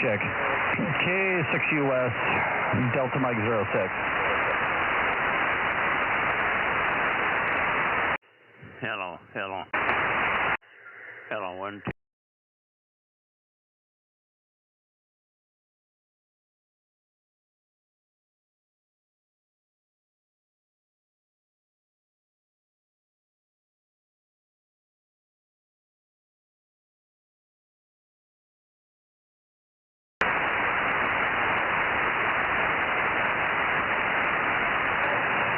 check. K6US, Delta Mike 06. Hello. Hello, 1, 2.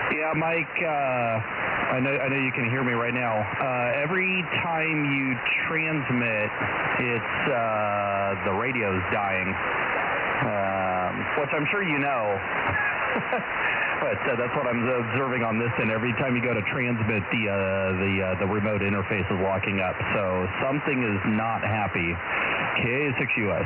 Yeah, Mike, I know you can hear me right now. Every time you transmit, it's the radio's dying, which I'm sure you know. But that's what I'm observing on this end. Every time you go to transmit, the remote interface is locking up. So something is not happy. K6US.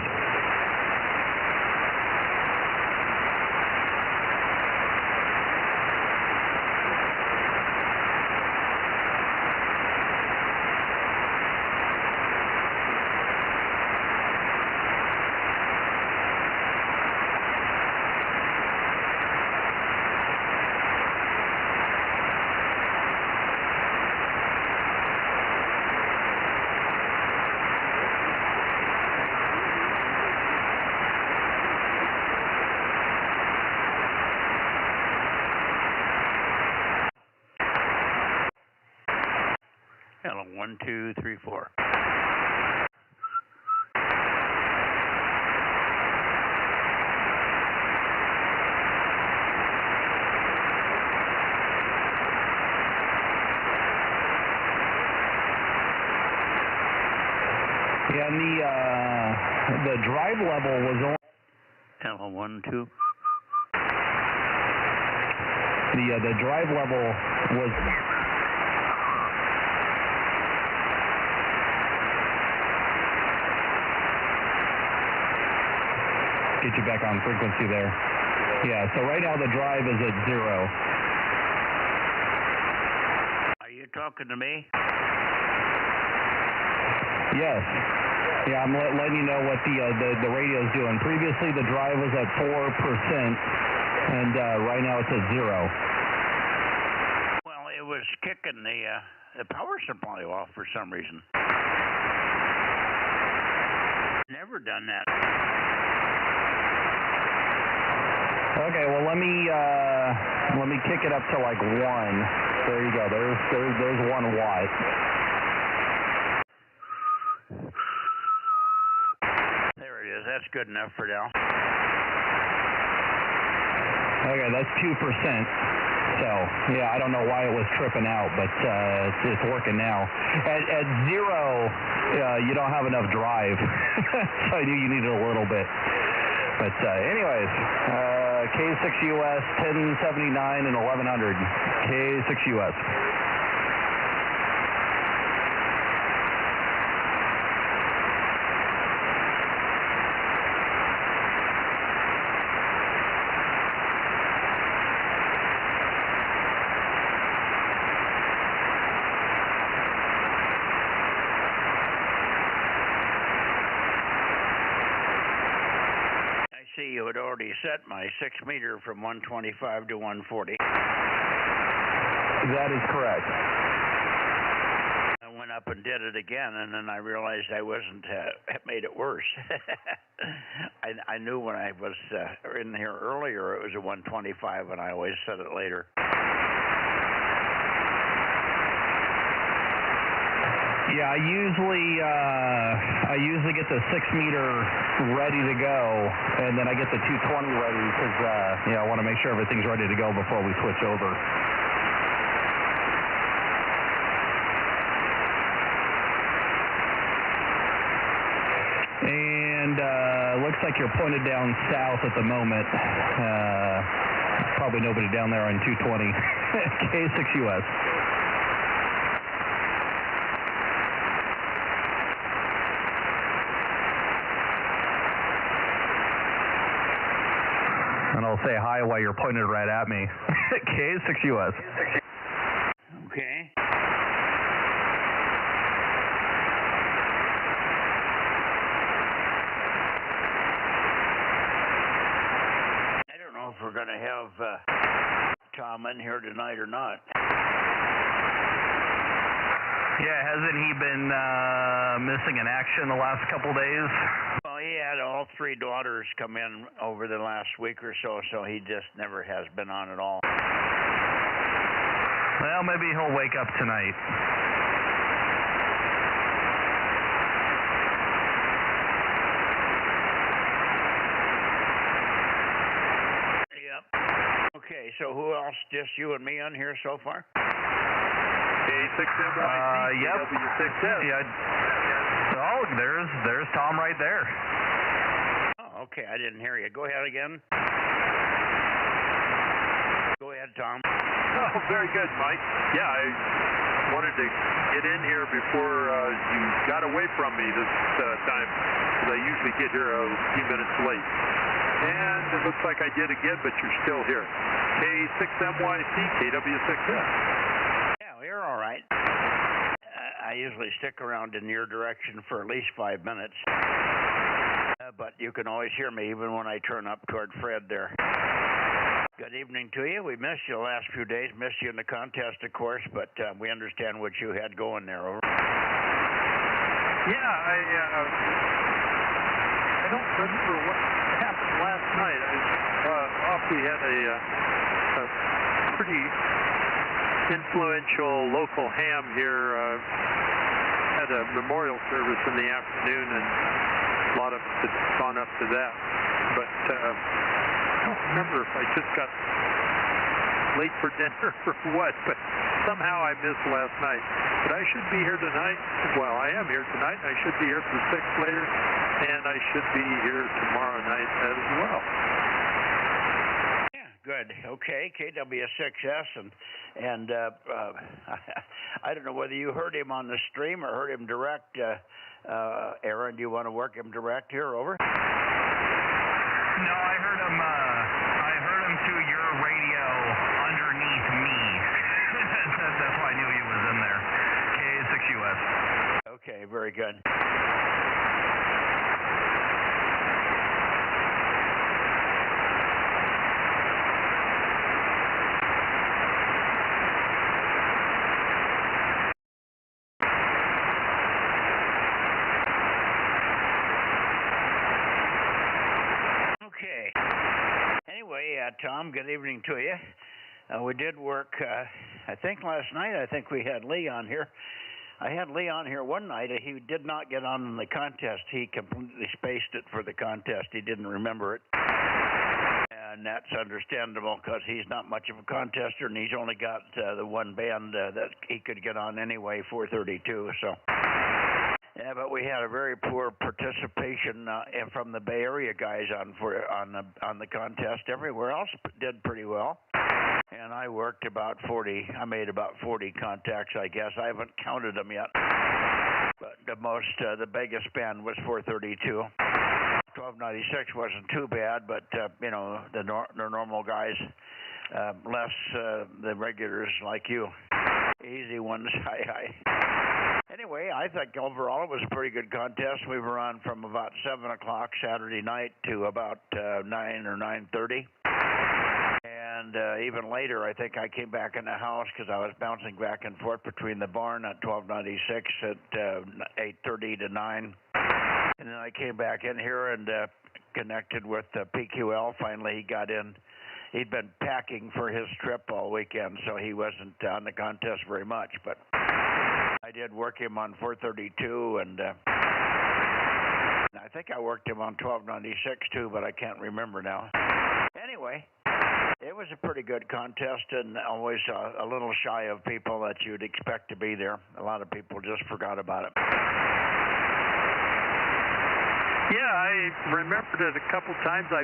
Hello, 1, 2, 3, 4. Yeah, and the drive level was on. Hello, 1, 2. The drive level was. Get you back on frequency there. Yeah, so right now the drive is at 0. Are you talking to me? Yes. Yeah, I'm letting you know what the radio's doing. Previously the drive was at 4%, and right now it's at 0. Well, it was kicking the power supply off for some reason. Never done that. Okay, well let me kick it up to like 1. There you go. There's 1 watt. There it is. That's good enough for now. Okay, that's 2%. So yeah, I don't know why it was tripping out, but it's working now. At 0, you don't have enough drive, so I knew you needed a little bit. But anyways, K6US 1079 and 1100. K6US. See, you had already set my 6 meter from 125 to 140. That is correct. I went up and did it again, and then I realized I wasn't, made it worse. I knew when I was in here earlier it was a 125, and I always set it later. Yeah, I usually get the 6 meter ready to go, and then I get the 220 ready because I want to make sure everything's ready to go before we switch over. And looks like you're pointed down south at the moment. Probably nobody down there on 220. K6US. And I'll say hi while you're pointed right at me. K6US. Okay. were going to have Tom in here tonight or not. Yeah, hasn't he been missing in action the last couple days? Well, he had all 3 daughters come in over the last week or so, so he just never has been on at all. Well, maybe he'll wake up tonight. Yep. Okay, so who else? Just you and me on here so far? K6MYC, yep. W6S. Yeah. Oh, there's Tom right there. Oh, okay. I didn't hear you. Go ahead again. Go ahead, Tom. Oh, very good, Mike. Yeah, I wanted to get in here before you got away from me this time, because I usually get here a few minutes late. And it looks like I did again, but you're still here. K6MYC, KW6S. You're all right. I usually stick around in your direction for at least 5 minutes. But you can always hear me even when I turn up toward Fred there. Good evening to you. We missed you the last few days. Missed you in the contest, of course, but we understand what you had going there. Over. Yeah, I don't remember what happened last night. We had a pretty influential local ham here, had a memorial service in the afternoon, and a lot of us had gone up to that. But I don't remember if I just got late for dinner or what, but somehow I missed last night. But I should be here tonight. Well, I am here tonight. I should be here for 6 later, and I should be here tomorrow night as well. Good. Okay, KW6S, and I don't know whether you heard him on the stream or heard him direct. Aaron, do you want to work him direct here? Over. No, I heard him. I heard him through your radio underneath me. That's why I knew he was in there. K6US. Okay, very good. Tom, good evening to you. We did work, I think last night, I think we had Lee on here. I had Lee on here one night. He did not get on in the contest. He completely spaced it for the contest. He didn't remember it. And that's understandable because he's not much of a contester, and he's only got the one band that he could get on anyway, 432. So. Yeah, but we had a very poor participation from the Bay Area guys on the contest. Everywhere else did pretty well, and I worked about 40. I made about 40 contacts, I guess. I haven't counted them yet, but the biggest band was 432. 1296 wasn't too bad, but the normal guys, less the regulars like you, easy ones. Anyway, I think overall it was a pretty good contest. We were on from about 7 o'clock Saturday night to about 9 or 9:30. And even later, I think I came back in the house because I was bouncing back and forth between the barn at 1296 at 8:30 to 9. And then I came back in here and connected with PQL. Finally, he got in. He'd been packing for his trip all weekend, so he wasn't on the contest very much. But I did work him on 432, and I think I worked him on 1296 too, but I can't remember now. Anyway, it was a pretty good contest, and always a little shy of people that you'd expect to be there. A lot of people just forgot about it. Yeah, I remembered it a couple times. I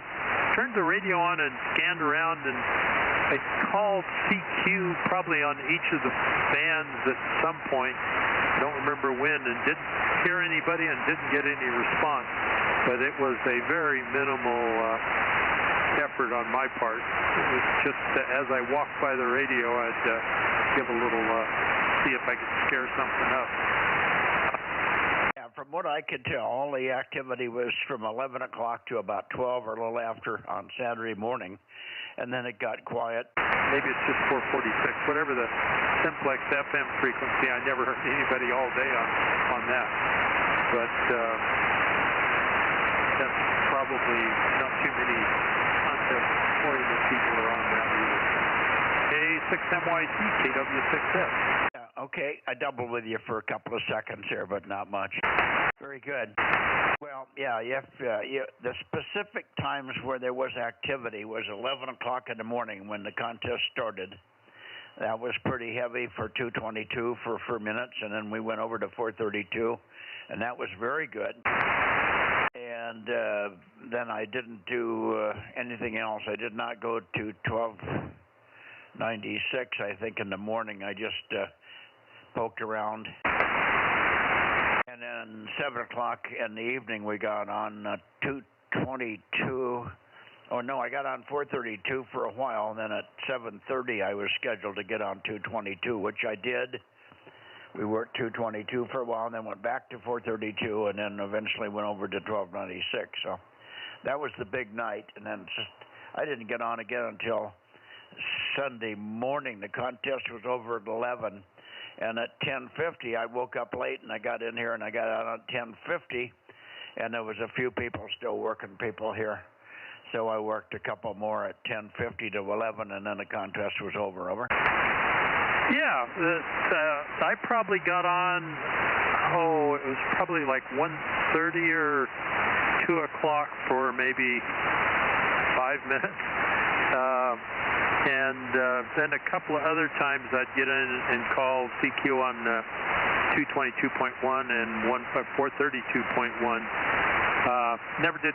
turned the radio on and scanned around, and I called CQ probably on each of the bands at some point. I don't remember when, and didn't hear anybody and didn't get any response. But it was a very minimal effort on my part. It was just as I walked by the radio, I'd give a little, see if I could scare something up. From what I could tell, all the activity was from 11 o'clock to about 12 or a little after on Saturday morning, and then it got quiet. Maybe it's just 446, whatever the simplex FM frequency. I never heard anybody all day on that. But that's probably not too many contest-oriented people are on that either. K6MYC, KW6S. Yeah, okay, I doubled with you for a couple of seconds here, but not much. Very good. Well, yeah, the specific times where there was activity was 11 o'clock in the morning when the contest started. That was pretty heavy for 222 for minutes, and then we went over to 432, and that was very good. And then I didn't do anything else. I did not go to 1296, I think, in the morning. I just poked around. And then 7 o'clock in the evening, we got on 222. Oh, no, I got on 432 for a while, and then at 7:30 I was scheduled to get on 222, which I did. We worked 222 for a while, and then went back to 432, and then eventually went over to 1296. So that was the big night, and then I didn't get on again until Sunday morning. The contest was over at 11, and at 10:50 I woke up late, and I got in here, and I got out at 10:50, and there was a few people still working people here. So I worked a couple more at 10:50 to 11, and then the contest was over. Over. Yeah, I probably got on, it was probably like 1:30 or 2 o'clock for maybe 5 minutes. And then a couple of other times I'd get in and call CQ on 222.1 and 432.1. Never did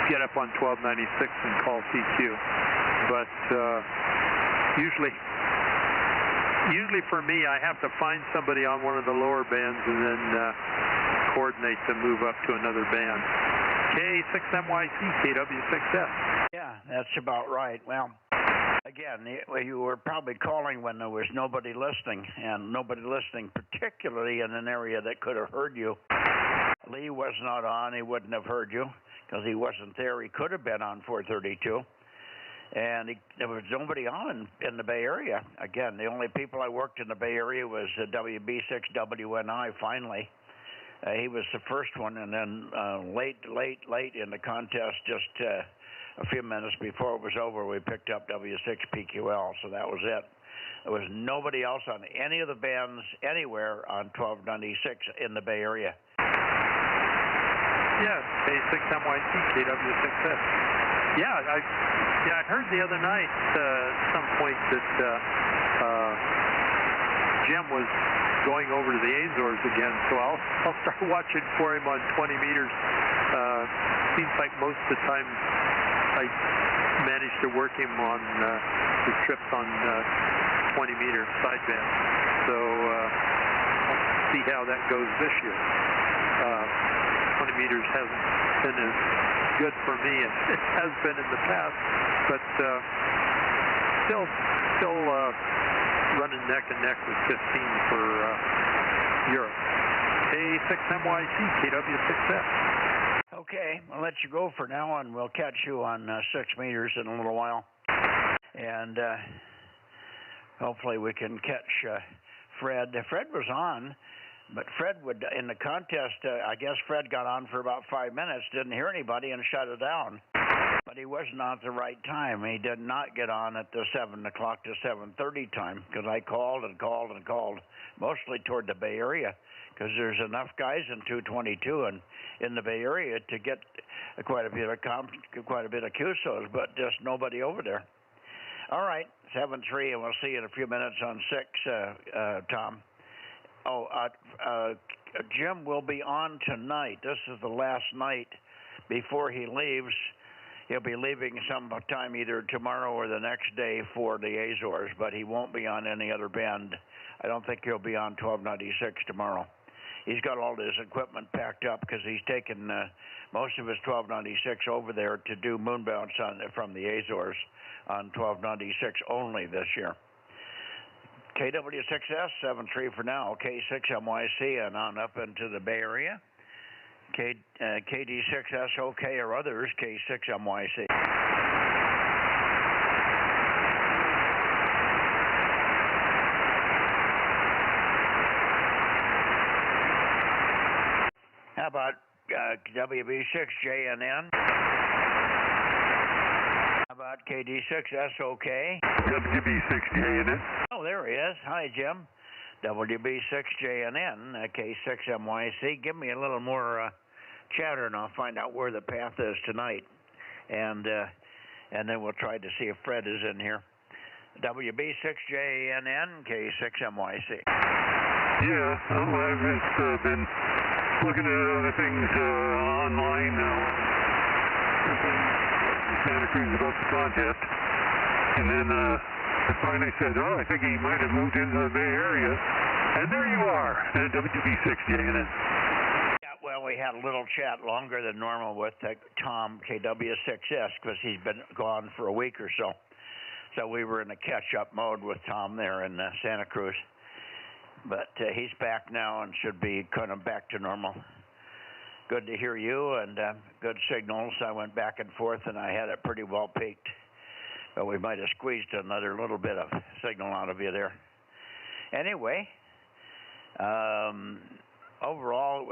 get up on 1296 and call CQ, but usually for me, I have to find somebody on one of the lower bands and then coordinate to move up to another band. K6MYC, KW6S. Yeah, that's about right. Well, again, you were probably calling when there was nobody listening, and nobody listening particularly in an area that could have heard you. Lee was not on. He wouldn't have heard you because he wasn't there. He could have been on 432. And there was nobody on in the Bay Area. Again, the only people I worked in the Bay Area was WB6WNI, finally. He was the first one, and then late in the contest, just a few minutes before it was over, we picked up W6PQL, so that was it. There was nobody else on any of the bands anywhere on 1296 in the Bay Area. Yeah, K6MYC, KW6S. Yeah, I heard the other night at some point that Jim was going over to the Azores again, so I'll start watching for him on 20 meters. Seems like most of the time I manage to work him on his trips on 20-meter sideband. So we'll see how that goes this year. 20 meters hasn't been as good for me as it has been in the past, but still running neck and neck with 15 for Europe. K6MYC, KW6S. Okay, I'll let you go for now, and we'll catch you on 6 meters in a little while. And hopefully we can catch Fred. Fred was on, but Fred would, in the contest, I guess Fred got on for about 5 minutes, didn't hear anybody, and shut it down. But he wasn't on at the right time. He did not get on at the 7 o'clock to 7:30 time, because I called and called and called, mostly toward the Bay Area, because there's enough guys in 222 and in the Bay Area to get quite a bit of QSOs, but just nobody over there. All right, 7-3, and we'll see you in a few minutes on 6, Tom. Jim will be on tonight. This is the last night before he leaves. He'll be leaving sometime either tomorrow or the next day for the Azores, but he won't be on any other band. I don't think he'll be on 1296 tomorrow. He's got all his equipment packed up because he's taken most of his 1296 over there to do moonbounce from the Azores on 1296 only this year. KW6S, 7-3 for now, K6MYC, and on up into the Bay Area. KD6SOK or others, K6MYC. How about WB6JNN? How about KD6SOK? WB6JNN. Oh, there he is. Hi, Jim. WB6JNN, K6MYC. Give me a little more chatter, and I'll find out where the path is tonight, and then we'll try to see if Fred is in here. WB6JNN, K6MYC. Yeah, I've just been looking at other things online now. Santa Cruz about the contest, and then I finally said, oh, I think he might have moved into the Bay Area, and there you are, WB6JNN. Well, we had a little chat longer than normal with Tom, KW6S, because he's been gone for a week or so. So we were in a catch-up mode with Tom there in Santa Cruz. But he's back now and should be kind of back to normal. Good to hear you, and good signals. I went back and forth, and I had it pretty well peaked. But we might have squeezed another little bit of signal out of you there. Anyway, overall,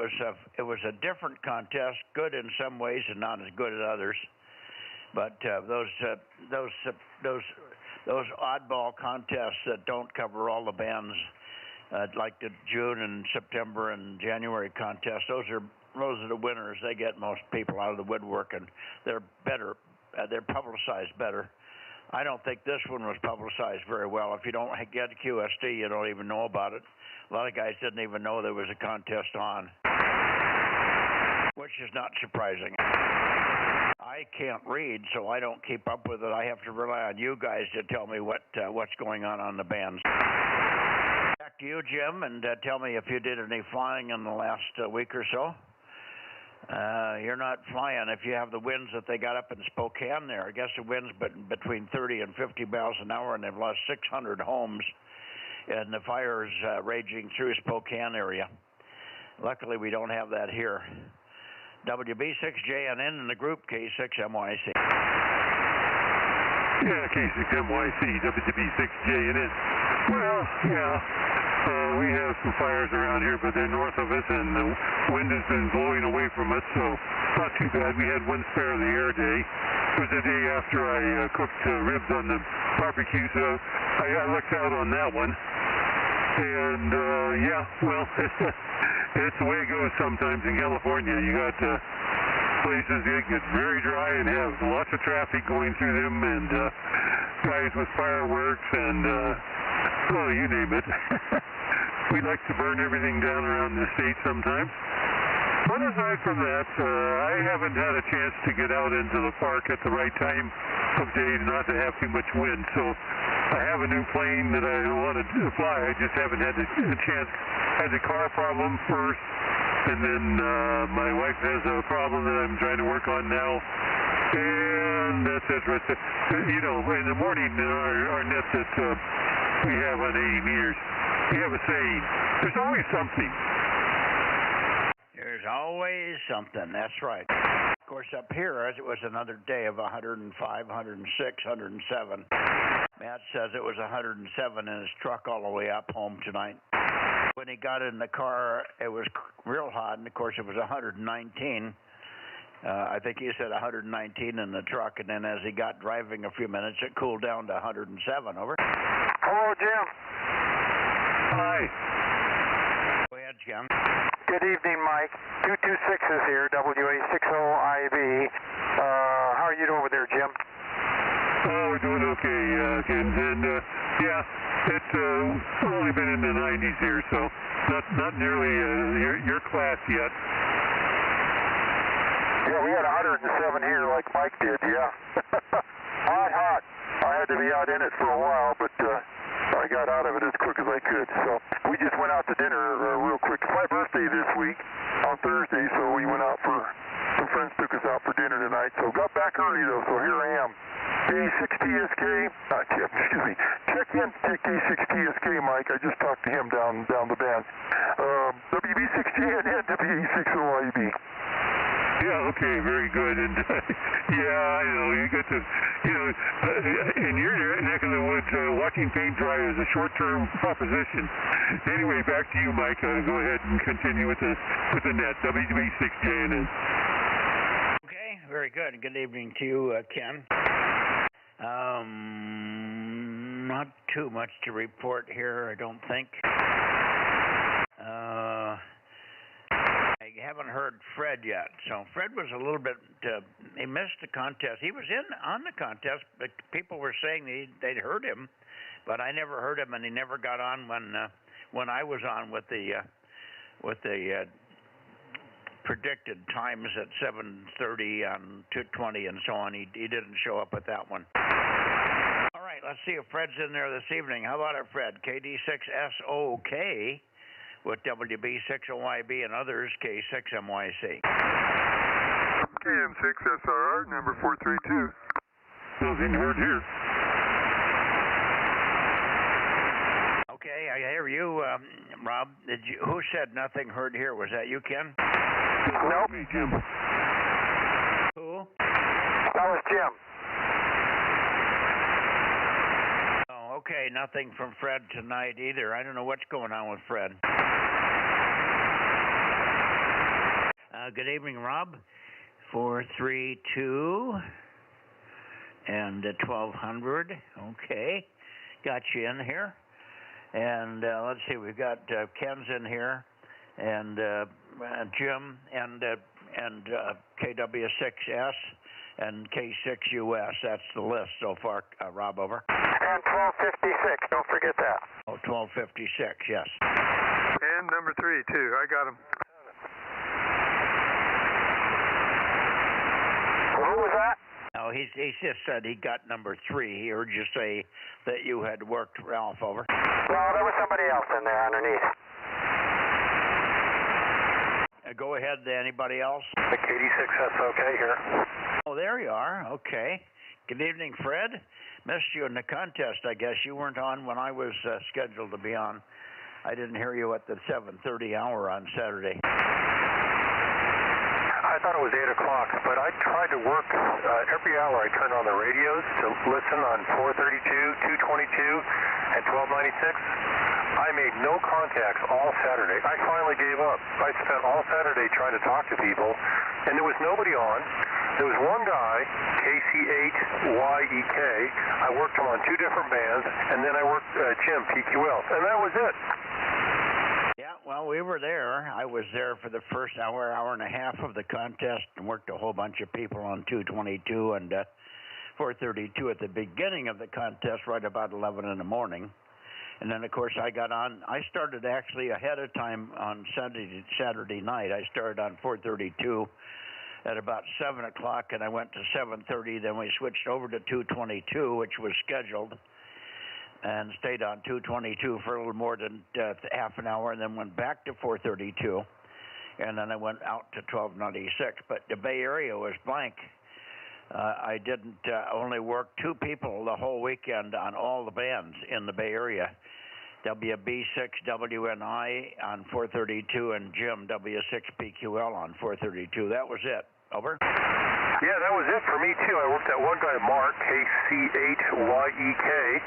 it was a different contest, good in some ways and not as good as others. But those oddball contests that don't cover all the bands, like the June and September and January contests, those are the winners. They get most people out of the woodwork, and they're better. They're publicized better. I don't think this one was publicized very well. If you don't get QSD, you don't even know about it. A lot of guys didn't even know there was a contest on, which is not surprising. I can't read, so I don't keep up with it. I have to rely on you guys to tell me what's going on the bands. Back to you, Jim, and tell me if you did any flying in the last week or so. You're not flying if you have the winds that they got up in Spokane there. I guess the winds between 30 and 50 miles an hour, and they've lost 600 homes, and the fire's raging through Spokane area. Luckily, we don't have that here. WB6JNN in the group, K6MYC. Yeah, K6MYC, WB6JNN. Well, yeah. We have some fires around here, but they're north of us, and the wind has been blowing away from us, so not too bad. We had one spare of the air day. It was the day after I cooked ribs on the barbecue, so I lucked out on that one. And, yeah, well, it's the way it goes sometimes in California. You got places that get very dry and have lots of traffic going through them, and guys with fireworks and, well, you name it. We like to burn everything down around the state sometimes. But aside from that, I haven't had a chance to get out into the park at the right time of day not to have too much wind. So I have a new plane that I wanted to fly. I just haven't had a chance. Had the car problem first, and then my wife has a problem that I'm trying to work on now. And that's it. You know, in the morning, our net that we have on 80 meters, we have a saying, there's always something. There's always something, that's right. Of course, up here, it was another day of 105, 106, 107. Matt says it was 107 in his truck all the way up home tonight. When he got in the car, it was real hot, and of course, it was 119. I think he said 119 in the truck, and then as he got driving a few minutes, it cooled down to 107. Over. Hello, Jim. Hi. Go ahead, Jim. Good evening, Mike. 226 is here, WA60IB. How are you doing over there, Jim? Oh, we're doing okay, Ken. And, yeah, it's only been in the 90s here, so not nearly your class yet. Yeah, we had 107 here like Mike did, yeah. Hot. I had to be out in it for a while, but I got out of it as quick as I could. So we just went out to dinner real quick. It's my birthday this week on Thursday, so we went out for, some friends took us out for dinner tonight. So got back early though, so here I am. K6TSK, excuse me, check in K6TSK, Mike. I just talked to him down the band. WB6JNN, WA60IB. Yeah, okay, very good. And yeah, I know, you got to, in your neck of the woods, watching paint dry is a short-term proposition. Anyway, back to you, Mike. Go ahead and continue with the net, WB6JNN. Okay, very good. Good evening to you, Ken. Not too much to report here, I don't think. I haven't heard Fred yet. So Fred was a little bit, he missed the contest. He was on the contest, but people were saying they'd heard him, but I never heard him, and he never got on when I was on with the predicted times at 7:30 on 2:20 and so on. He didn't show up at that one. All right, let's see if Fred's in there this evening. How about it, Fred? KD6SOK with WB6OYB and others, K6MYC. KM6SRR, number 432. Nothing heard here. Okay, I hear you, Rob. Who said nothing heard here? Was that you, Ken? Nope. Hey, Jim. Who? That was Jim. Oh, okay, nothing from Fred tonight either. I don't know what's going on with Fred. Good evening, Rob. 432 and 1200. Okay, got you in here. And let's see, we've got Ken's in here, and Jim, and KW6S, and K6US. That's the list so far, Rob, over. And 1256, don't forget that. Oh, 1256, yes. And number 3, too. I got him. What was that? No, he just said he got number 3. He heard you say that you had worked Ralph over. No, there was somebody else in there underneath. Go ahead, anybody else? The KD6SOK here. Oh, there you are. Okay. Good evening, Fred. Missed you in the contest, I guess. You weren't on when I was scheduled to be on. I didn't hear you at the 7:30 hour on Saturday. I thought it was 8 o'clock, but I tried to work every hour. I turned on the radios to listen on 432, 222, and 1296. I made no contacts all Saturday. I finally gave up. I spent all Saturday trying to talk to people, and there was nobody on. There was one guy, KC8YEK. I worked him on 2 different bands, and then I worked Jim, PQL, and that was it. Yeah, well, we were there. I was there for the first hour and a half of the contest and worked a whole bunch of people on 222 and 432 at the beginning of the contest, right about 11 in the morning. And then, of course, I got on. I started actually ahead of time on Saturday night. I started on 432 at about 7 o'clock, and I went to 7:30. Then we switched over to 222, which was scheduled, and stayed on 222 for a little more than half an hour, and then went back to 432, and then I went out to 1296. But the Bay Area was blank. I didn't only work 2 people the whole weekend on all the bands in the Bay Area. WB6WNI on 432 and Jim W6PQL on 432. That was it. Over. Yeah, that was it for me, too. I worked that one guy, Mark, KC8YEK,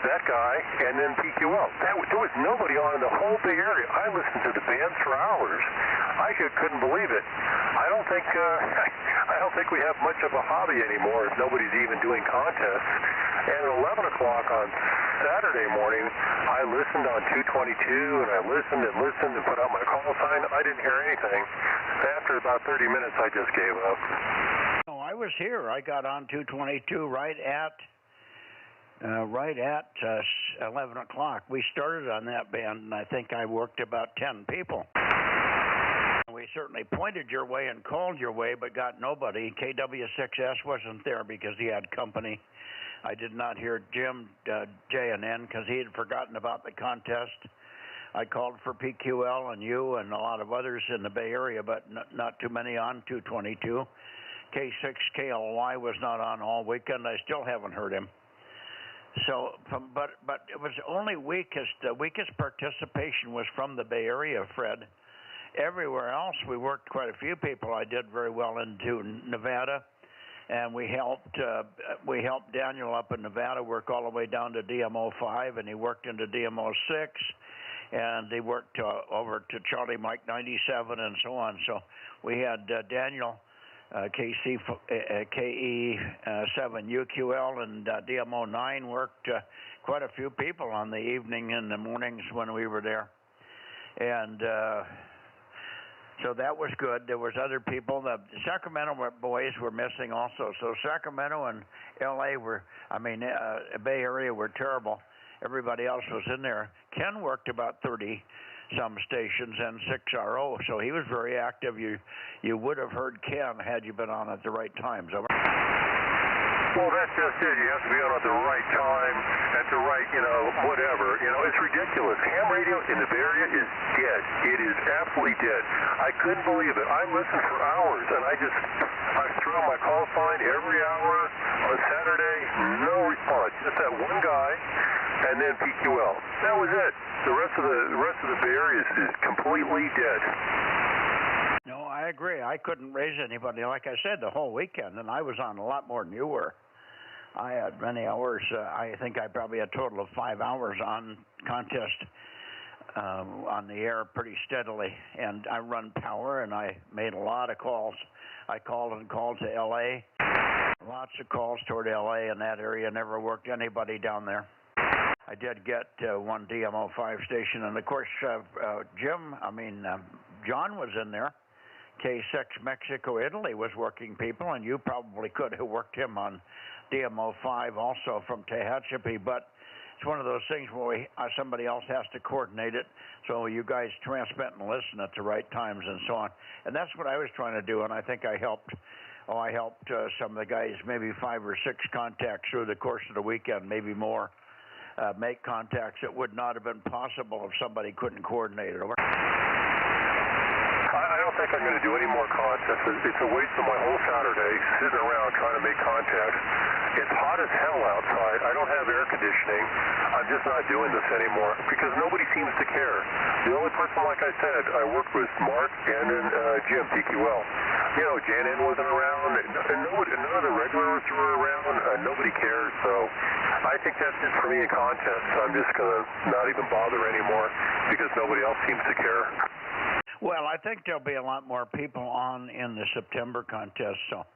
that guy, and then PQL. There was nobody on in the whole Bay Area. I listened to the bands for hours. I couldn't believe it. I don't think we have much of a hobby anymore if nobody's even doing contests. And at 11 o'clock on Saturday morning, I listened on 222, and I listened and put out my call sign. I didn't hear anything. After about 30 minutes, I just gave up. Oh, I was here. I got on 222 right at 11 o'clock. We started on that band, and I think I worked about 10 people. We certainly pointed your way and called your way, but got nobody. KW6S wasn't there because he had company. I did not hear Jim J&N because he had forgotten about the contest. I called for PQL and you and a lot of others in the Bay Area, but not too many on 222. K6KLY was not on all weekend. I still haven't heard him. So, but it was only the weakest participation was from the Bay Area, Fred. everywhere else, we worked quite a few people. I did very well into Nevada, and we helped Daniel up in Nevada work all the way down to DMO 5, and he worked into DMO 6, and he worked over to Charlie Mike 97 and so on. So we had Daniel KE7 UQL and DMO 9 worked quite a few people on the evening and the mornings when we were there, and so that was good. There was other people. The Sacramento boys were missing also. So Sacramento and LA Bay Area were terrible. Everybody else was in there. Ken worked about 30 some stations and 6RO, so he was very active. You would have heard Ken had you been on at the right times. Over. Well, that's just it. You have to be on at the right time, at the right, whatever. It's ridiculous. Ham radio in the Bay Area is dead. It is absolutely dead. I couldn't believe it. I listened for hours, and I threw on my call sign every hour on Saturday. No response. Just that one guy, and then PQL. That was it. The rest of the Bay Area is completely dead. No, I agree. I couldn't raise anybody, like I said, the whole weekend, and I was on a lot more than you were. I had many hours. I think I probably had a total of 5 hours on contest on the air pretty steadily, and I run power, and I made a lot of calls. I called to L.A., lots of calls toward L.A., and that area never worked anybody down there. I did get one DMO 5 station, and of course, John was in there. K6 Mexico, Italy was working people, and you probably could have worked him on DMO 5 also from Tehachapi, but it's one of those things where somebody else has to coordinate it, so you guys transmit and listen at the right times and so on. And that's what I was trying to do, and I think I helped some of the guys, maybe 5 or 6 contacts through the course of the weekend, maybe more, make contacts that would not have been possible if somebody couldn't coordinate it. Over. I don't think I'm going to do any more contests. It's a waste of my whole Saturday sitting around trying to make contacts. It's hot as hell outside. I don't have air conditioning. I'm just not doing this anymore because nobody seems to care. The only person, like I said, I worked with Mark and then Jim, PQL. Janet wasn't around, and none of the regulars were around. Nobody cares, so I think that's it for me in contests. I'm just going to not even bother anymore because nobody else seems to care. Well, I think there'll be a lot more people on in the September contest, so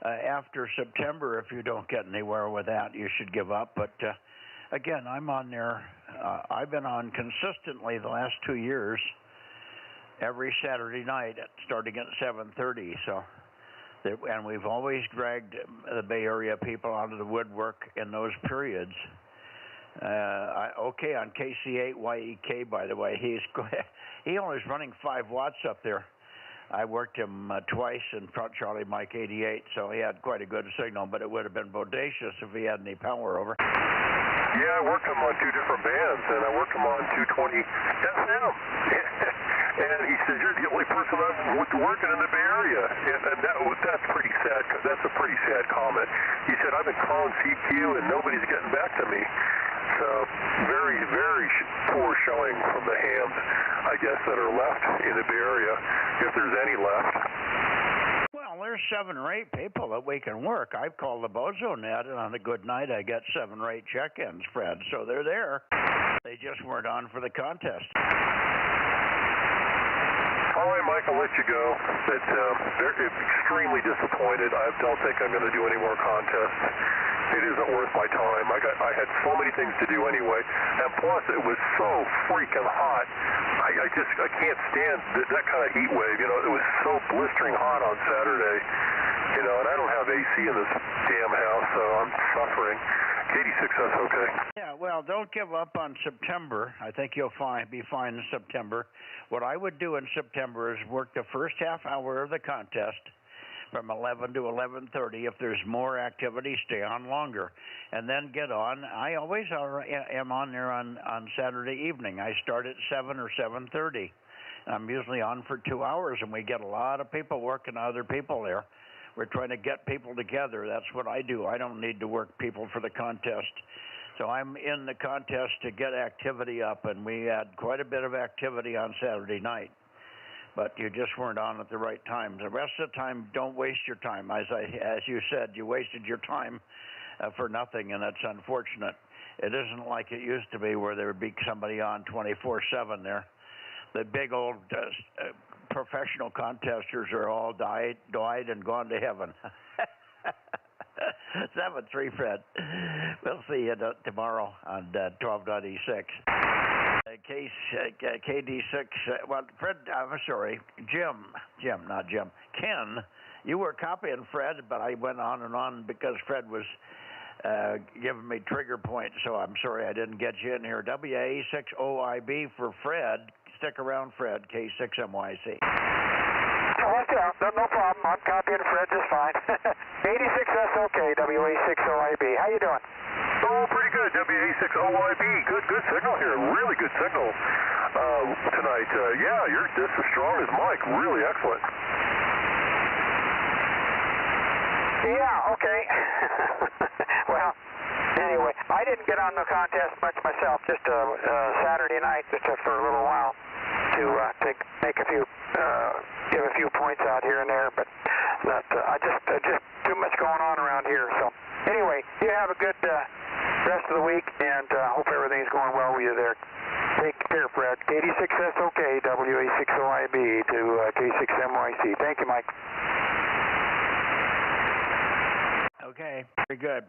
after September, if you don't get anywhere with that, you should give up. But again, I'm on there. I've been on consistently the last 2 years, every Saturday night, starting at 7:30. So, and we've always dragged the Bay Area people out of the woodwork in those periods. Okay, on KC8YEK, by the way, he only was running 5 watts up there. I worked him twice in front Charlie Mike 88, so he had quite a good signal, but it would have been bodacious if he had any power. Over. Yeah, I worked him on 2 different bands, and I worked him on 220 FM. And he said, "You're the only person I'm working in the Bay Area." And that's pretty sad, because that's a pretty sad comment. He said, "I've been calling CQ, and nobody's getting back to me." So very, very poor showing from the hams, I guess, that are left in the Bay Area, if there's any left. Well, there's 7 or 8 people that we can work. I've called the Bozo Net, and on a good night, I get 7 or 8 check-ins, Fred. So they're there. They just weren't on for the contest. All right, Mike, I'll let you go. They're extremely disappointed. I don't think I'm going to do any more contests. It isn't worth my time. I had so many things to do anyway, and plus it was so freaking hot. I can't stand that kind of heat wave. It was so blistering hot on Saturday. And I don't have AC in this damn house, so I'm suffering. 86, that's okay. Yeah, well, don't give up on September. I think you'll be fine in September. What I would do in September is work the first half hour of the contest from 11 to 11:30. If there's more activity, stay on longer, and then get on. I always am on there on Saturday evening. I start at 7 or 7:30. I'm usually on for 2 hours, and we get a lot of people working other people there. We're trying to get people together. That's what I do. I don't need to work people for the contest. So I'm in the contest to get activity up, and we had quite a bit of activity on Saturday night. but you just weren't on at the right time. The rest of the time, don't waste your time. As you said, you wasted your time for nothing, and that's unfortunate. It isn't like it used to be where there would be somebody on 24/7 there. The big old professional contesters are all died and gone to heaven. 7-3, Fred. We'll see you tomorrow on 1296. KD6. Well, Fred, I'm sorry, Jim, not Jim. Ken, you were copying Fred, but I went on and on because Fred was giving me trigger points, so I'm sorry I didn't get you in here. WA6OIB for Fred. Stick around, Fred, K6MYC. No problem. I'm copying Fred just fine. 86SOK, WA6OIB. How you doing? Oh, pretty good. WA6OIB. Good signal here. Really good signal tonight. Yeah, you're just as strong as Mike. Really excellent. Yeah, okay. Well, anyway, I didn't get on the contest much myself. Just Saturday night, just for a little while to make a few, give a few points out here and there. But I just too much going on around here. So anyway, you have a good rest of the week, and hope everything's going well with you there. Take care, Fred. 86SOK, WA6OIB to K6MYC. Thank you, Mike. Okay, very good.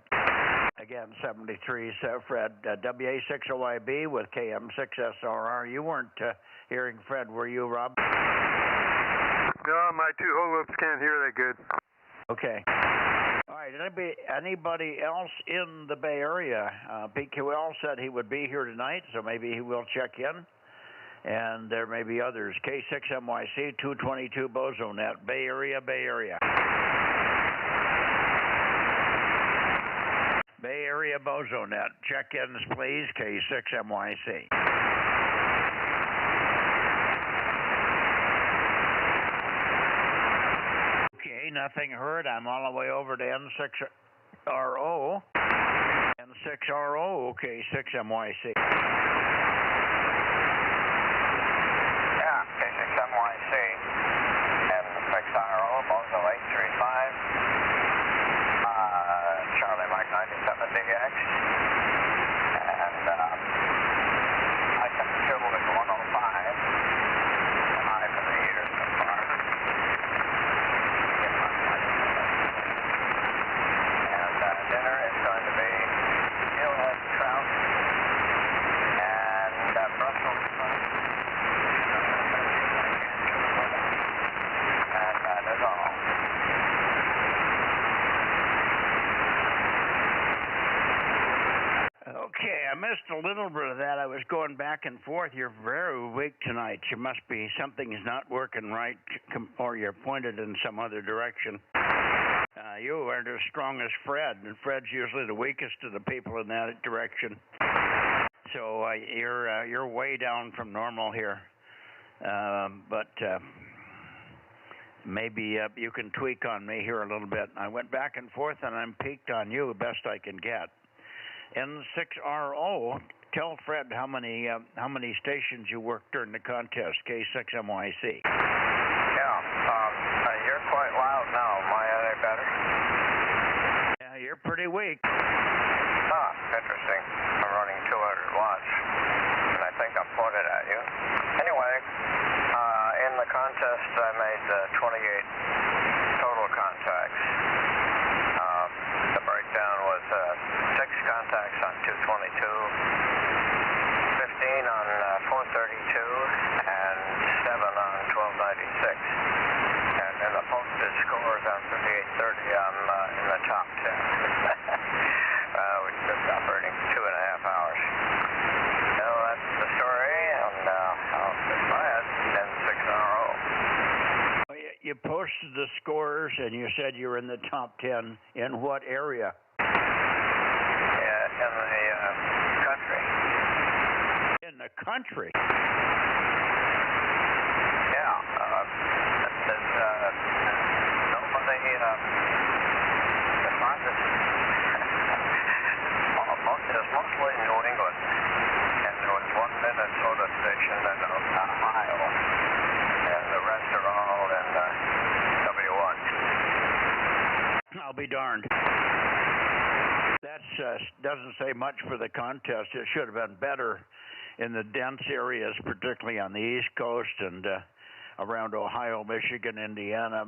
Again, 73's Fred, WA6OIB with KM6SRR. You weren't hearing Fred, were you, Rob? No, my two hold-ups can't hear that good. Okay. All right, anybody else in the Bay Area? PQL said he would be here tonight, so maybe he will check in. And there may be others. K6MYC, 222 Bozo Net, Bay Area. Bay Area Bozo Net. Check-ins, please, K6MYC. Okay, nothing heard. I'm all the way over to N6RO. N6RO, K6MYC. Yeah, K6MYC. N6RO, Bozo 835. Charlie Mike 97DX, and I can still with 105, high for the year so far. And dinner is going to be steelhead trout and Brussels sprouts, and that is all. Okay, I missed a little bit of that. I was going back and forth. You're very weak tonight. You must be, something's not working right, or you're pointed in some other direction. You aren't as strong as Fred, and Fred's usually the weakest of the people in that direction. So you're way down from normal here. But maybe you can tweak on me here a little bit. I went back and forth, and I'm peaked on you best I can get. N6RO, tell Fred how many stations you worked during the contest, K6MYC. Yeah, you're quite loud now. Am I any better? Yeah, you're pretty weak. Interesting. I'm running 200 watts, and I think I'm pointed at you. Anyway, in the contest, I made 28 total contacts. The breakdown was 6 contacts on 222, 15 on 432, and 7 on 1296. And in the posted scores on 3830, I'm in the top 10. We're just operating 2.5 hours. So that's the story, and I'll be glad. N6RO. You posted the scores, and you said you were in the top 10. In what area? Yeah, in the country. In the country? Yeah. Nobody, it's mostly New England, and there was one Minnesota station and Ohio, and the rest doesn't say much for the contest. It should have been better in the dense areas, particularly on the East Coast and around Ohio, Michigan, Indiana,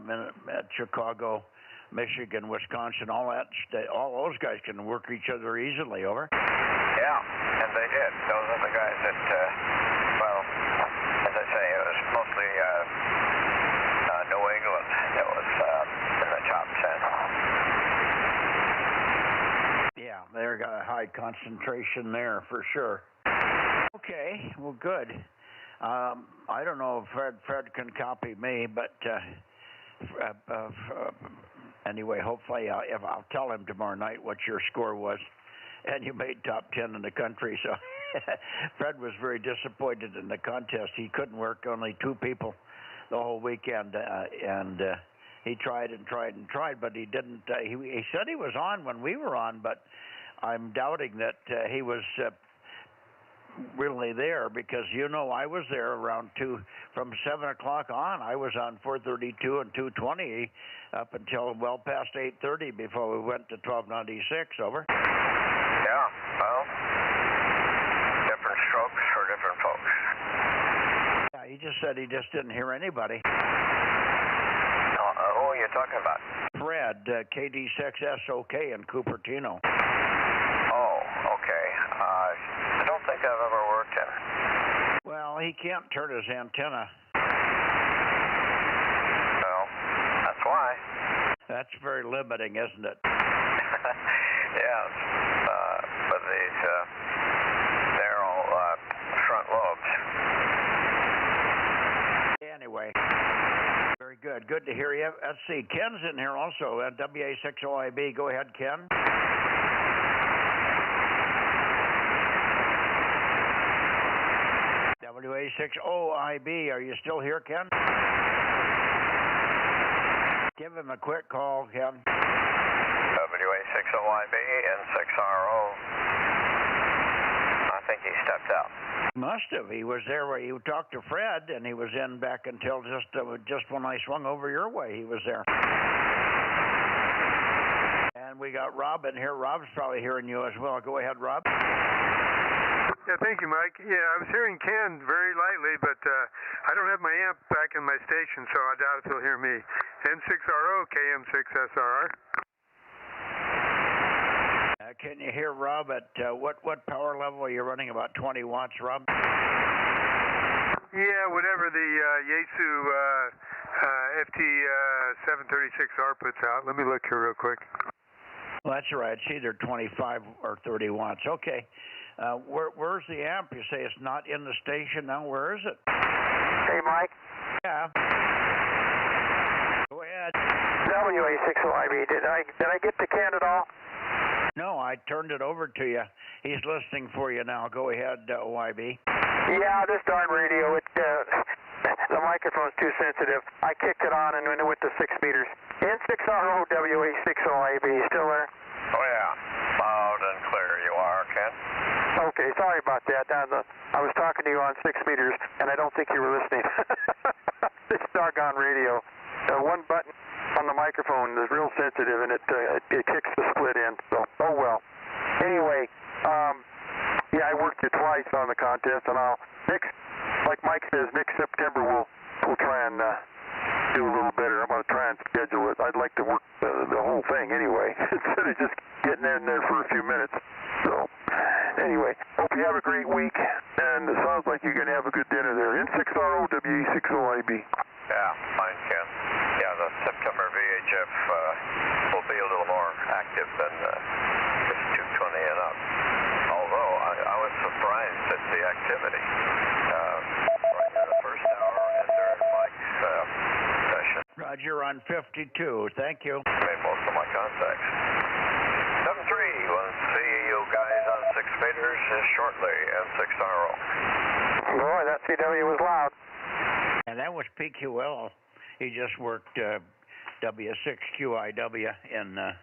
Chicago, Michigan, Wisconsin, all those guys can work each other easily, over. Yeah, and they did. Those are the guys that, well, as I say, it was mostly New England that was in the top 10. Yeah, they got a high concentration there for sure. Okay, well, good. I don't know if Fred can copy me, but anyway, hopefully I'll tell him tomorrow night what your score was, and you made top 10 in the country. So Fred was very disappointed in the contest. He couldn't work, only 2 people the whole weekend, and he tried and tried and tried, but he didn't. He said he was on when we were on, but I'm doubting that he was really there, because I was there around 2 from 7 o'clock on. I was on 432 and 220 up until well past 8:30 before we went to 1296, over. Yeah, well, different strokes for different folks. Yeah, he just said he just didn't hear anybody. Who are you talking about? Fred, KD6SOK in Cupertino. Oh, okay. I don't think I've ever worked him. Well, he can't turn his antenna. Well, that's why. That's very limiting, isn't it? Yes, with these narrow front lobes. Anyway, very good. Good to hear you. Let's see. Ken's in here also at WA6OIB. Go ahead, Ken. WA6OIB. Are you still here, Ken? Give him a quick call, Ken. WA6OIB and 6RO. I think he stepped out. Must have. He was there where you talked to Fred, and he was in back until just when I swung over your way. He was there. And we got Rob in here. Rob's probably hearing you as well. Go ahead, Rob. Yeah, thank you, Mike. Yeah, I was hearing Ken very lightly, but I don't have my amp back in my station, so I doubt if he'll hear me. N6RO, KM6SRR. Can you hear Rob at what power level are you running? About 20 watts, Rob? Yeah, whatever the Yaesu FT736R puts out. Let me look here real quick. Well, that's right. It's either 25 or 30 watts. Okay. Where's the amp? You say it's not in the station now. Where is it? Hey, Mike. Yeah. Go ahead. WA6OIB. Did I get to Ken at all? No, I turned it over to you. He's listening for you now. Go ahead, OIB. Yeah, this darn radio, the microphone's too sensitive. I kicked it on and then it went to 6 meters. N6RO, WA6OIB, still there? Oh, yeah. Loud and clear you are, Ken. Okay, sorry about that. I was talking to you on 6 meters, and I don't think you were listening. This doggone radio. One button on the microphone is real sensitive, and it kicks the split in. So, oh well. Anyway, yeah, I worked it twice on the contest, and like Mike says, next September we'll try and do a little better. I'm going to try and schedule it. I'd like to work the whole thing anyway, instead of just getting in there for a few minutes. So, anyway, hope you have a great week, and it sounds like you're going to have a good dinner there. N6RO, WA6OIB. Yeah, fine, Ken. Yeah, the September VHF will be a little more active than just 220 and up. Although I was surprised at the activity. Right in the first hour and during Mike's session. Roger, on 52. Thank you. Made most of my contacts. 7-3, we'll see you guys on 6 meters shortly at 6RO. Boy, that CW was loud. And that was PQL. He just worked W6QIW in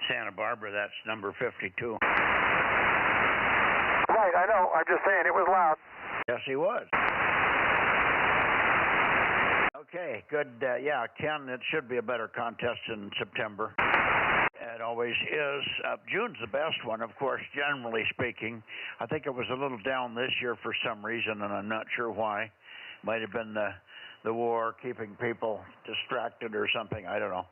Santa Barbara. That's number 52. Right, I know. I'm just saying it was loud. Yes, he was. Okay, good. Yeah, Ken, it should be a better contest in September. It always is. June's the best one, of course, generally speaking. I think it was a little down this year for some reason, and I'm not sure why. Might have been the war keeping people distracted or something. I don't know.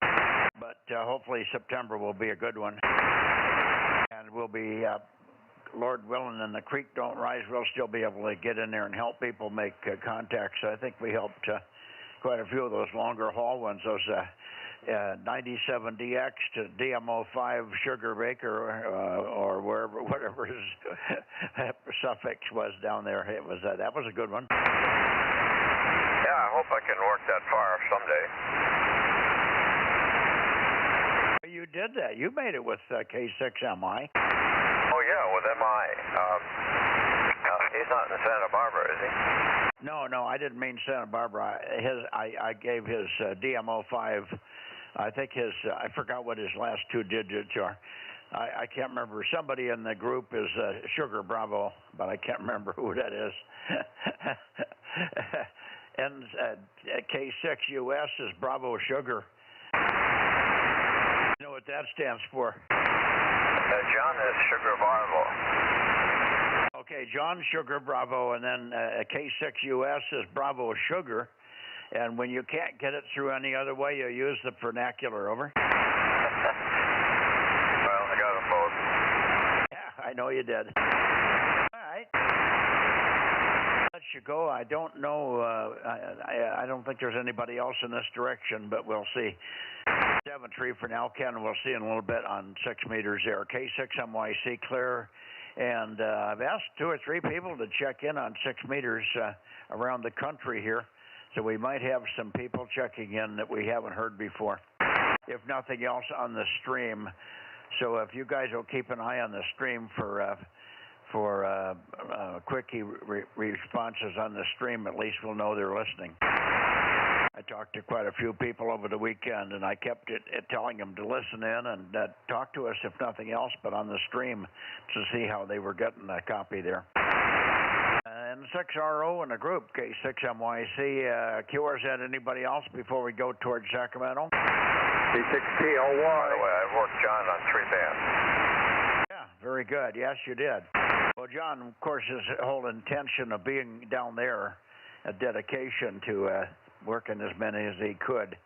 But hopefully September will be a good one. And we'll be, Lord willing, and the creek don't rise, we'll still be able to get in there and help people make contacts. I think we helped quite a few of those longer haul ones, those 97DX to DMO5 Sugar Baker or wherever, whatever his suffix was down there. It was that was a good one. Yeah, I hope I can work that far someday. You did that. You made it with K6MI. Oh yeah, with MI. He's not in Santa Barbara, is he? No, I didn't mean Santa Barbara. I gave his DMO5. I think I forgot what his last two digits are. I can't remember. Somebody in the group is Sugar Bravo, but I can't remember who that is. And K6US is Bravo Sugar. You know what that stands for? John is Sugar Bravo. Okay, John Sugar Bravo, and then K6US is Bravo Sugar. And when you can't get it through any other way, you use the vernacular, over. Well, I got them both. Yeah, I know you did. All right. Let you go. I don't know. I don't think there's anybody else in this direction, but we'll see. 7-3 for now, Ken. We'll see in a little bit on 6 meters there. K6MYC clear. And I've asked 2 or 3 people to check in on 6 meters around the country here. So we might have some people checking in that we haven't heard before, if nothing else, on the stream. So if you guys will keep an eye on the stream for quickie responses on the stream, at least we'll know they're listening. I talked to quite a few people over the weekend, and I kept telling them to listen in and talk to us, if nothing else, but on the stream to see how they were getting a copy there. And 6RO in the group, K6MYC. QRZ, anybody else before we go towards Sacramento? K6KLY. By the way, I've worked John on 3 bands. Yeah, very good. Yes, you did. Well, John, of course, his whole intention of being down there, a dedication to working as many as he could.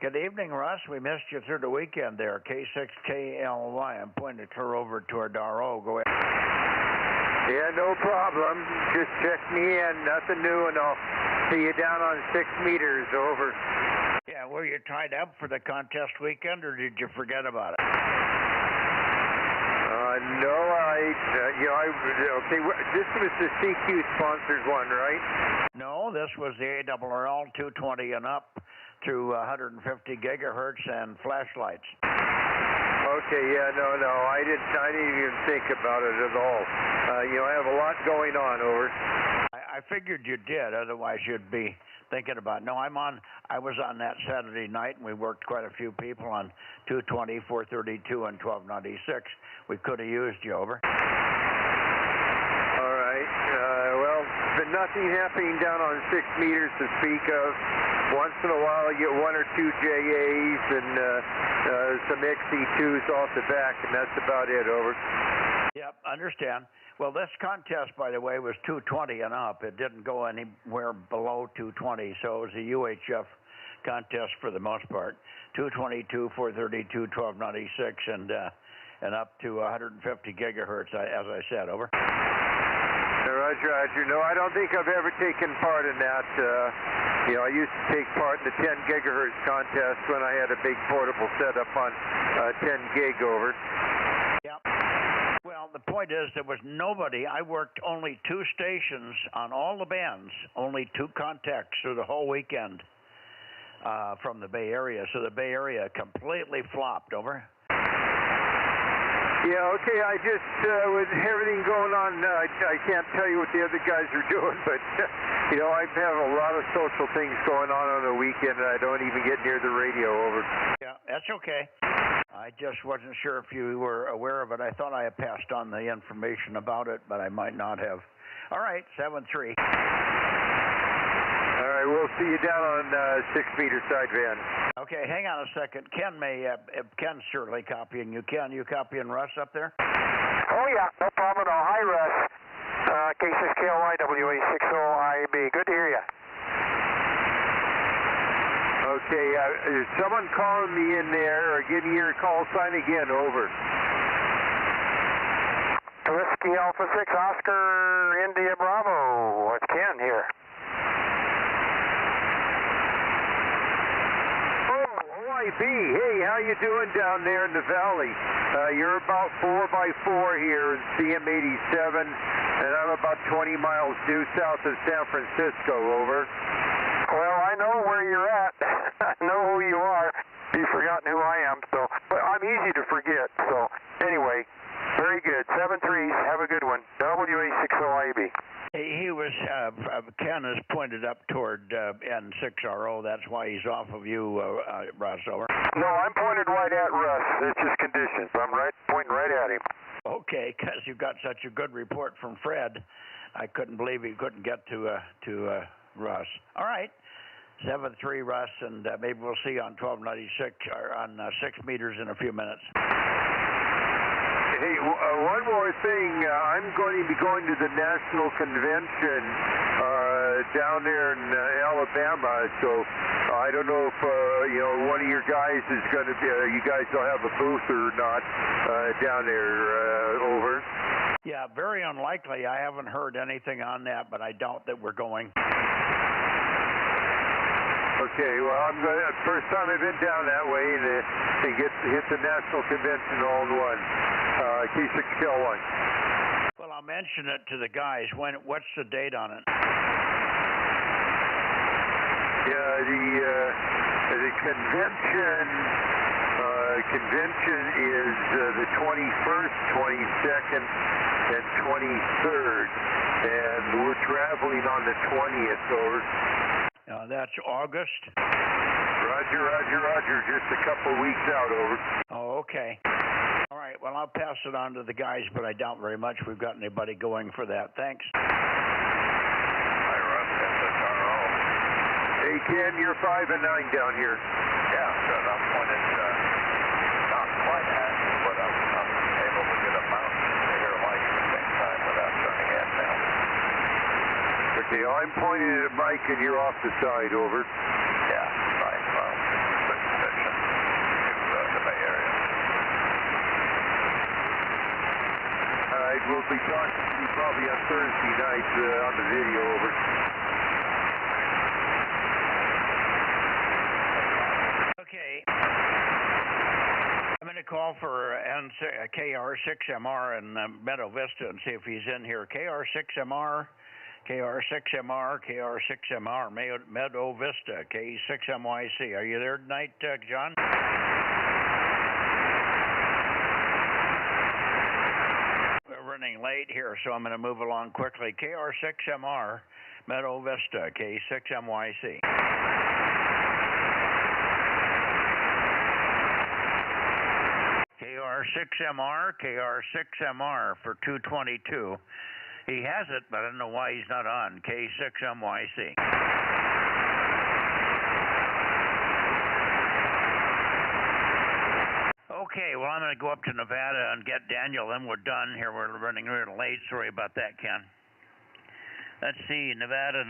Good evening, Russ. We missed you through the weekend there. K6KLY. I'm pointing her over toward RO. Go ahead. Yeah, no problem. Just check me in. Nothing new, and I'll see you down on 6 meters, over. Yeah, were you tied up for the contest weekend, or did you forget about it? No, okay, this was the CQ-sponsored one, right? No, this was the ARRL 220 and up through 150 gigahertz and flashlights. Okay, yeah, no, I didn't even think about it at all. I have a lot going on, over. I figured you did, otherwise you'd be thinking about it. No, I was on that Saturday night, and we worked quite a few people on 220, 432, and 1296. We could have used you, over. All right. Well, but nothing happening down on 6 meters to speak of. Once in a while, you get 1 or 2 JAs and some XC2s off the back, and that's about it, over. Yep, understand. Well, this contest, by the way, was 220 and up. It didn't go anywhere below 220, so it was a UHF contest for the most part. 222, 432, 1296, and up to 150 gigahertz, as I said, over. Roger. No, I don't think I've ever taken part in that. I used to take part in the 10 gigahertz contest when I had a big portable setup on 10 gig, over. Yep. Well, the point is there was nobody. I worked only 2 stations on all the bands, only 2 contacts through the whole weekend from the Bay Area. So the Bay Area completely flopped, over. Yeah, okay, I just, with everything going on, I can't tell you what the other guys are doing, but, I have a lot of social things going on the weekend, and I don't even get near the radio, over. Yeah, that's okay. I just wasn't sure if you were aware of it. I thought I had passed on the information about it, but I might not have. All right, 7-3. All right, we'll see you down on 6-meter sidevan. Okay, hang on a second. Ken's surely copying you. Ken, you copying Russ up there? Oh, yeah, no problem at all. Hi, Russ. K6KLY, WA60IB. Good to hear you. Okay, is someone calling me in there, or give me your call sign again, over. Whiskey Alpha 6, Oscar, India Bravo. It's Ken here. OIB, hey, how you doing down there in the valley? You're about 4x4 here in CM87, and I'm about 20 miles due south of San Francisco, over. Well, I know where you're at. I know who you are. You've forgotten who I am, so, but I'm easy to forget, so anyway, very good. 7-3s, have a good one. WA60IB. He was, Ken is pointed up toward N6RO. That's why he's off of you, Russ, over. No, I'm pointed right at Russ. It's just conditions. I'm pointing right at him. Okay, because you got such a good report from Fred. I couldn't believe he couldn't get to Russ. All right. 7-3, Russ, and maybe we'll see you on 1296 or on 6 meters in a few minutes. Hey, one more thing. I'm going to be going to the National Convention down there in Alabama, so I don't know if one of your guys is going to be. You guys will have a booth or not down there. Over. Yeah, very unlikely. I haven't heard anything on that, but I doubt that we're going. Okay, well, first time I've been down that way to hit the National Convention all in one. K6KL1. Well, I'll mention it to the guys. What's the date on it? Yeah, the convention is the 21st, 22nd, and 23rd, and we're traveling on the 20th, over. That's August? Roger. Just a couple weeks out, over. Oh, okay. All right, well, I'll pass it on to the guys, but I doubt very much we've got anybody going for that. Thanks. Hi, Russ. N6RO. Hey, Ken, you're 5 and 9 down here. Yeah, good. I'm pointed not quite at you, but I'm able to get a mount to hear Mike at the same time without turning it down. Okay, I'm pointing at Mike, and you're off the side, over. Yeah, right. Well, good condition to the Bay Area. All right, we'll be talking to you probably on Thursday night on the video, over. Okay. I'm going to call for KR6MR in Meadow Vista and see if he's in here. KR6MR, Meadow Vista, K6MYC. Are you there tonight, John? We're running late here, so I'm going to move along quickly. KR6MR, Meadow Vista, K6MYC. KR6MR for 222. He has it, but I don't know why he's not on. K6MYC. Okay, well, I'm going to go up to Nevada and get Daniel, then we're done here. We're running a little late. Sorry about that, Ken. Let's see, Nevada.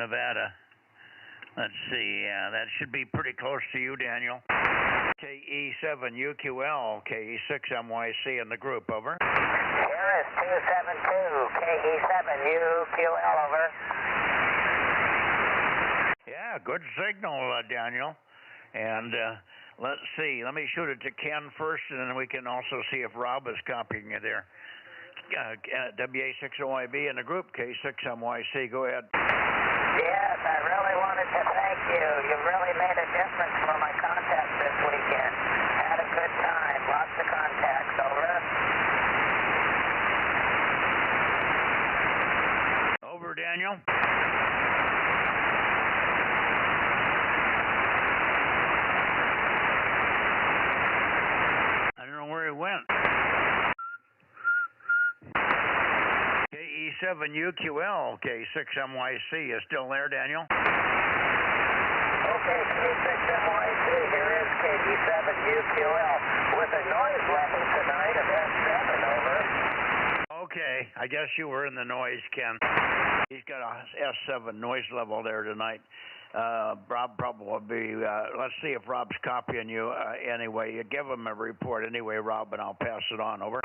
Let's see, yeah, that should be pretty close to you, Daniel. KE7UQL, KE6MYC in the group, over. Here is 272, KE7UQL, over. Yeah, good signal, Daniel. And let's see, let me shoot it to Ken first, and then we can also see if Rob is copying it there. WA60IB in the group, K6MYC, go ahead. Yes, I really wanted to thank you. You've really made a difference for my contacts this weekend. Had a good time. Lots of contacts. Over. Over, Daniel. I don't know where he went. KE7UQL, K6MYC is still there, Daniel? Okay, K6NYC, here is KD7UQL with a noise level tonight of S7, over. Okay, I guess you were in the noise, Ken. He's got a S7 noise level there tonight. Rob probably will be, let's see if Rob's copying you anyway. You give him a report anyway, Rob, and I'll pass it on, over.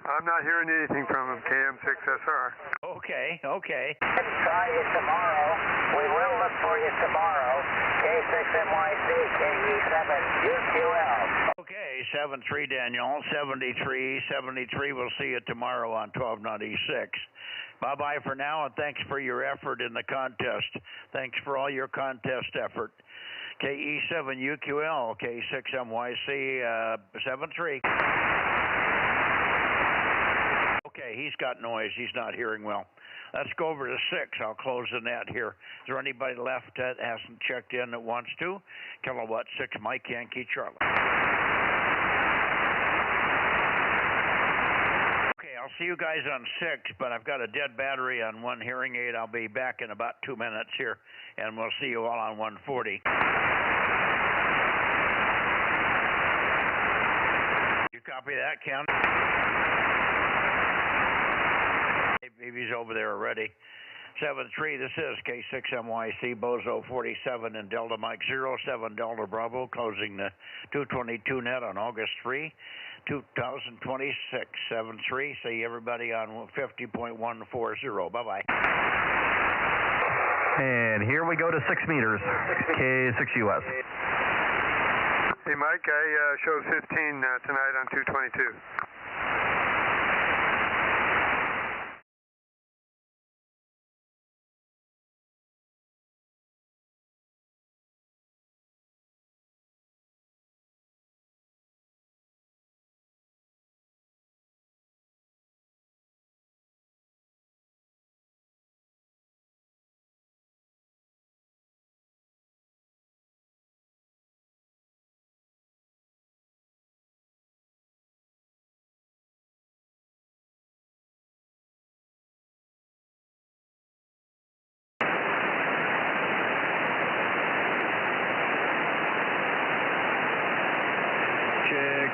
I'm not hearing anything from him, KM6SR. Okay. Try you tomorrow. We will look for you tomorrow. K6NYC, KE7UQL. Okay, 73 Daniel, 73. We'll see you tomorrow on 1296. Bye-bye for now, and thanks for your effort in the contest. Thanks for all your contest effort. KE7UQL, K6MYC 73. Okay, he's got noise. He's not hearing well. Let's go over to 6. I'll close the net here. Is there anybody left that hasn't checked in that wants to? Kilowatt 6, Mike Yankee Charlie. Okay, I'll see you guys on 6, but I've got a dead battery on one hearing aid. I'll be back in about 2 minutes here, and we'll see you all on 140. You copy that, Ken? Maybe he's over there already. 73, this is K6MYC, Bozo 47 and Delta Mike 07 Delta Bravo, closing the 222 net on August 3, 2026. 73, see everybody on 50.140. Bye-bye. And here we go to 6 meters, K6US. Hey, Mike, I showed 15 tonight on 222.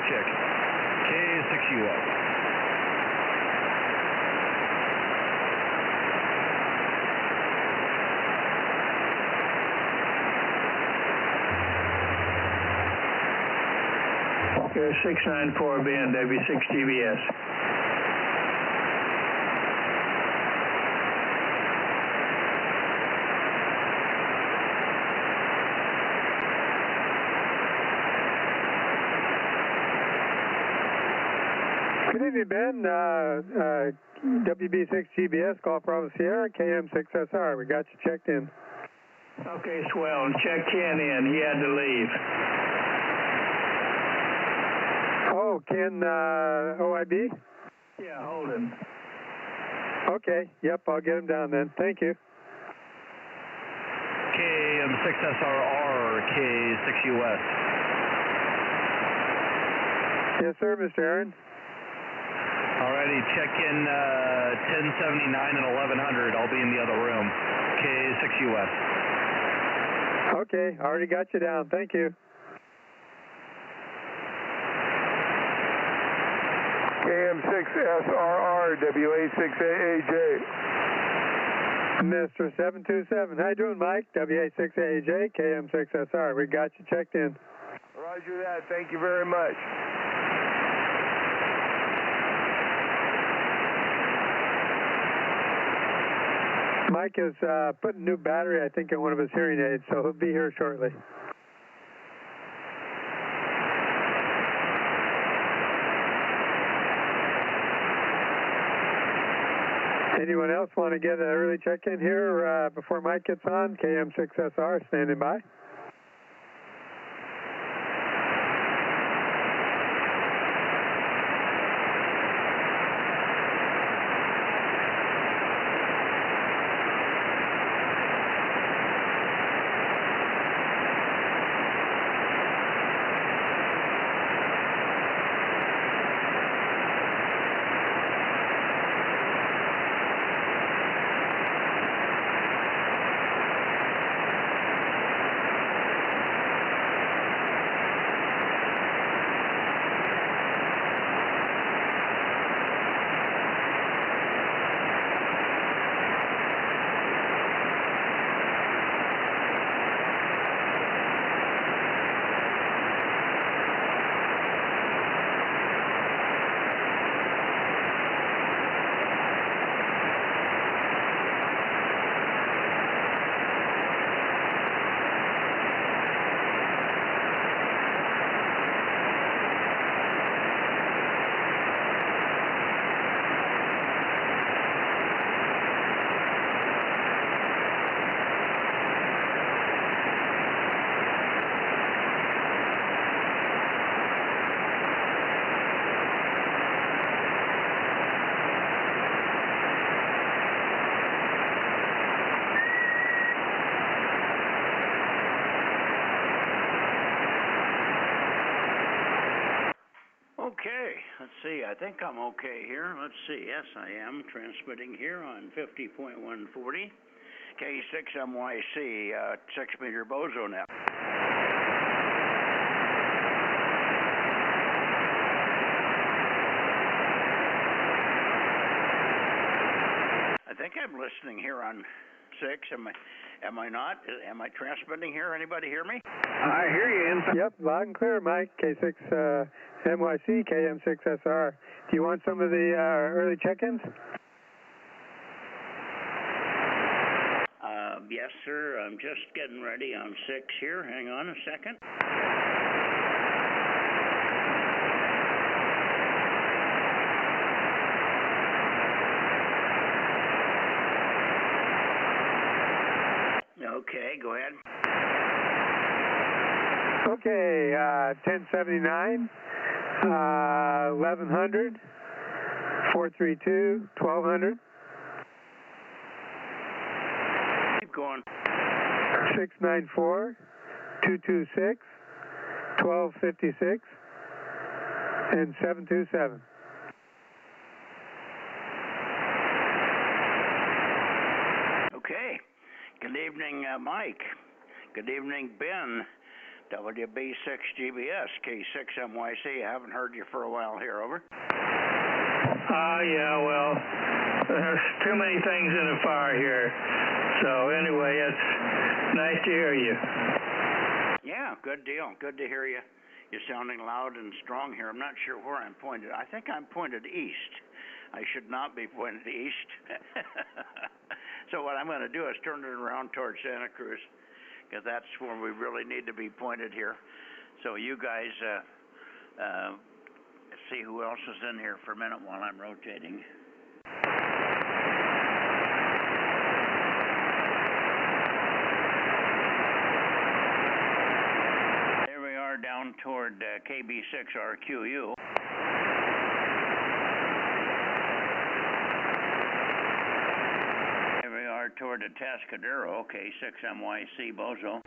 Check. K6US. Here 694 BNW 6 TBS. Good evening, Ben. WB6 GBS, Golf Bravo Sierra, KM6SR. We got you checked in. Okay, swell. Check Ken in. He had to leave. Oh, Ken, OIB? Yeah, hold him. Okay, yep, I'll get him down then. Thank you. KM6SRR, K6US. Yes, sir, Mr. Aaron. Alrighty, check in 1079 and 1100. I'll be in the other room. K6US. Okay, already got you down. Thank you. KM6SRR, WA6AAJ. Mr. 727. How you doing, Mike? WA6AAJ, KM6SR. We got you checked in. Roger that. Thank you very much. Mike is putting a new battery, I think, in one of his hearing aids, so he'll be here shortly. Anyone else want to get an early check-in here before Mike gets on? KM6SR standing by. Let's see, I think I'm okay here. Let's see, yes, I am transmitting here on 50.140. K6MYC, 6-meter Bozo Net. I think I'm listening here on 6. Am I not? Am I transmitting here? Anybody hear me? I hear you. Yep, loud and clear, Mike. K6 MYC, KM6SR. Do you want some of the early check-ins? Yes, sir. I'm just getting ready on 6 here. Hang on a second. Okay, go ahead. Okay, 1079, 1100, 432, 1200. Keep going. 694, 226, 1256, and 727. Okay. Good evening, Mike. Good evening, Ben. WB6GBS, K6MYC. I haven't heard you for a while here, over. Yeah, well, there's too many things in the fire here. So anyway, it's nice to hear you. Yeah, good deal. Good to hear you. You're sounding loud and strong here. I'm not sure where I'm pointed. I think I'm pointed east. I should not be pointed east. So what I'm going to do is turn it around towards Santa Cruz, because that's where we really need to be pointed here. So you guys see who else is in here for a minute while I'm rotating. There we are down toward KB6RQU. There we are toward the Tascadero, K6MYC Bozo.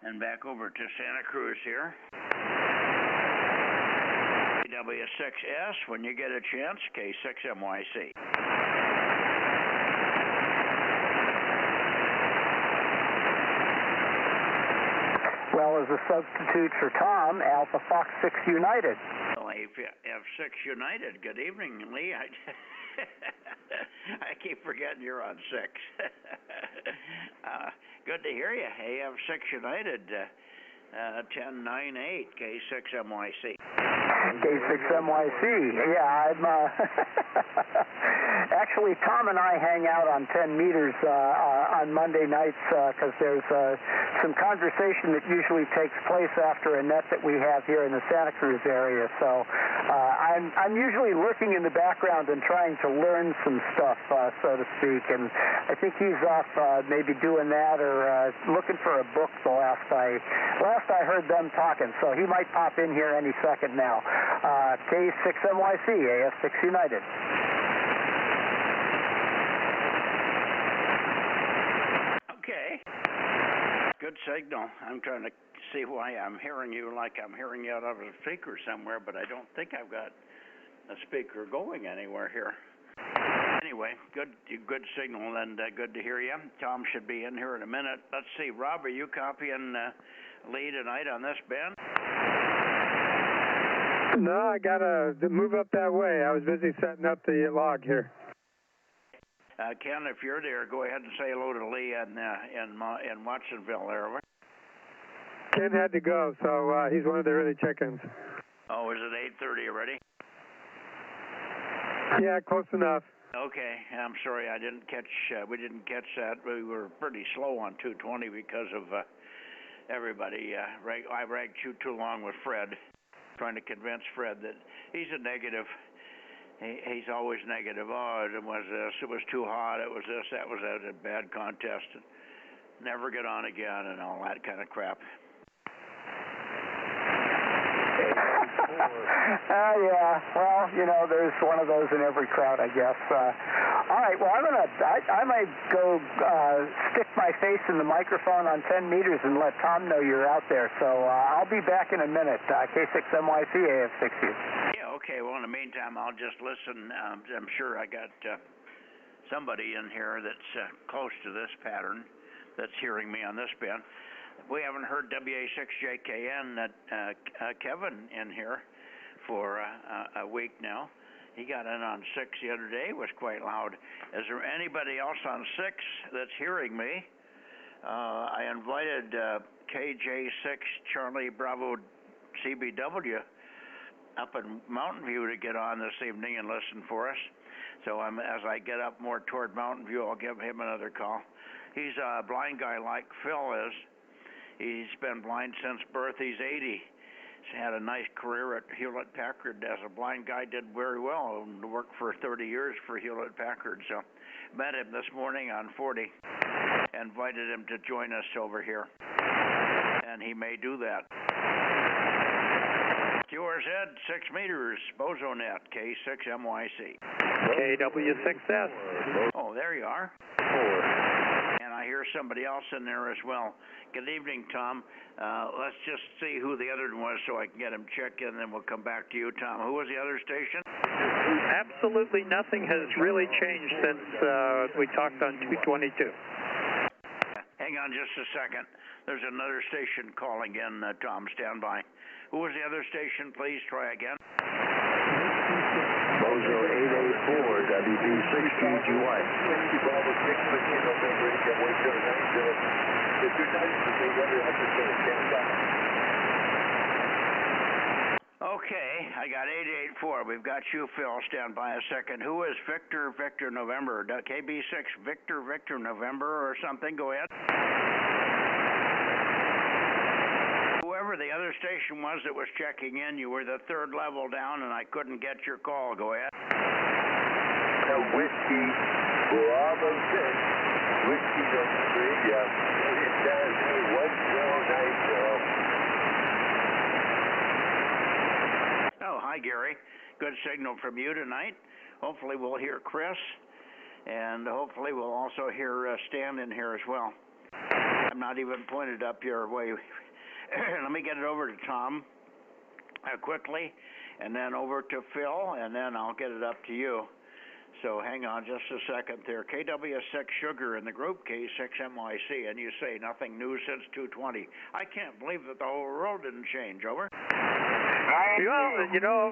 And back over to Santa Cruz here. W6S, when you get a chance, K6MYC. Well, as a substitute for Tom, Alpha Fox 6 United. Well, F6 United. Good evening, Lee. I keep forgetting you're on 6. Good to hear you. AF6 United, 1098, K6MYC. K6MYC. Yeah, I'm actually, Tom and I hang out on 10 meters on Monday nights because there's some conversation that usually takes place after a net that we have here in the Santa Cruz area. So I'm usually lurking in the background and trying to learn some stuff, so to speak. And I think he's off maybe doing that or looking for a book the last I heard them talking. So he might pop in here any second now. K6MYC, AF6 United. Okay. Good signal. I'm trying to see why I'm hearing you like I'm hearing you out of a speaker somewhere, but I don't think I've got a speaker going anywhere here. Anyway, good signal, and good to hear you. Tom should be in here in a minute. Let's see, Rob, are you copying Lee tonight on this, Ben? No, I got to move up that way. I was busy setting up the log here. Ken, if you're there, go ahead and say hello to Lee in Watsonville there. Ken had to go, so he's one of the early check-ins. Oh, is it 8:30 already? Yeah, close enough. Okay, I'm sorry I didn't catch. We didn't catch that. We were pretty slow on 220 because of everybody. I ragged too long with Fred, trying to convince Fred that he's a negative. He's always negative. Oh, it was this. It was too hot. It was this. That was a bad contest. Never get on again and all that kind of crap. Yeah, well, you know, there's one of those in every crowd, I guess. All right, well, I might go stick my face in the microphone on 10 meters and let Tom know you're out there. So I'll be back in a minute. K6MYC AF6U. Yeah, okay. Well, in the meantime, I'll just listen. I'm sure I got somebody in here that's close to this pattern that's hearing me on this band. We haven't heard WA6JKN, Kevin, in here for a week now. He got in on 6 the other day, was quite loud. Is there anybody else on 6 that's hearing me? I invited KJ6 Charlie Bravo CBW up in Mountain View to get on this evening and listen for us. So as I get up more toward Mountain View, I'll give him another call. He's a blind guy like Phil is. He's been blind since birth. He's 80. He's had a nice career at Hewlett-Packard as a blind guy. Did very well and worked for 30 years for Hewlett-Packard. So met him this morning on 40. Invited him to join us over here. And he may do that. Yours, Ed, 6 meters, Bozo Net, K6MYC. KW6S. Oh, there you are. And I hear somebody else in there as well. Good evening, Tom. Let's just see who the other one was so I can get him checked in, and then we'll come back to you, Tom. Who was the other station? Absolutely nothing has really changed since we talked on 222. Hang on just a second. There's another station calling in, Tom. Stand by. Who was the other station? Please try again. Bozo 884, WB6QGY. Okay, I got 884. We've got you, Phil. Stand by a second. Who is Victor November? KB6 Victor November or something? Go ahead. Whoever the other station was that was checking in, you were the third level down and I couldn't get your call. Go ahead. Whiskey, Bravo 6, Whiskey number 3, yeah. It's down to 1090. Oh, hi, Gary. Good signal from you tonight. Hopefully we'll hear Chris, and hopefully we'll also hear Stan in here as well. I'm not even pointed up your way. Let me get it over to Tom quickly, and then over to Phil, and then I'll get it up to you. So hang on just a second there. KW6 Sugar in the group, K6MYC, and you say nothing new since 220. I can't believe that the whole world didn't change. Over. Well, you know,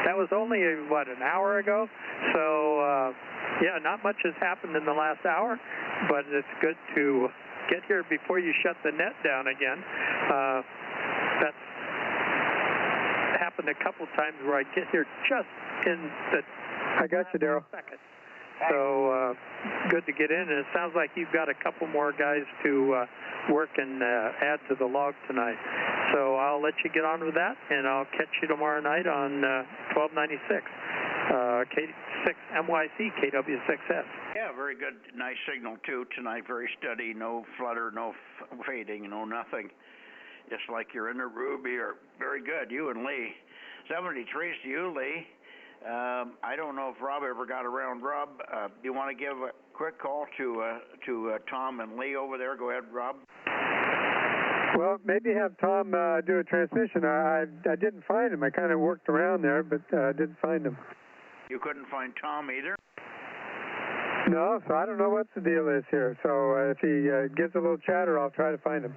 that was only, what, an hour ago? So, yeah, not much has happened in the last hour, but it's good to get here before you shut the net down again. That's happened a couple times where I get here just in the I got you, Daryl. second. So good to get in, and it sounds like you've got a couple more guys to work and add to the log tonight. So I'll let you get on with that, and I'll catch you tomorrow night on 1296. K6MYC, KW6S. Yeah, very good. Nice signal, too, tonight. Very steady. No flutter, no fading, no nothing. Just like you're in a Ruby. Or very good. You and Lee. 73's to you, Lee. I don't know if Rob ever got around. Rob, do you want to give a quick call to Tom and Lee over there? Go ahead, Rob. Well, maybe have Tom do a transmission. I didn't find him. I kind of worked around there, but didn't find him. You couldn't find Tom either? No, so I don't know what the deal is here. So if he gives a little chatter, I'll try to find him.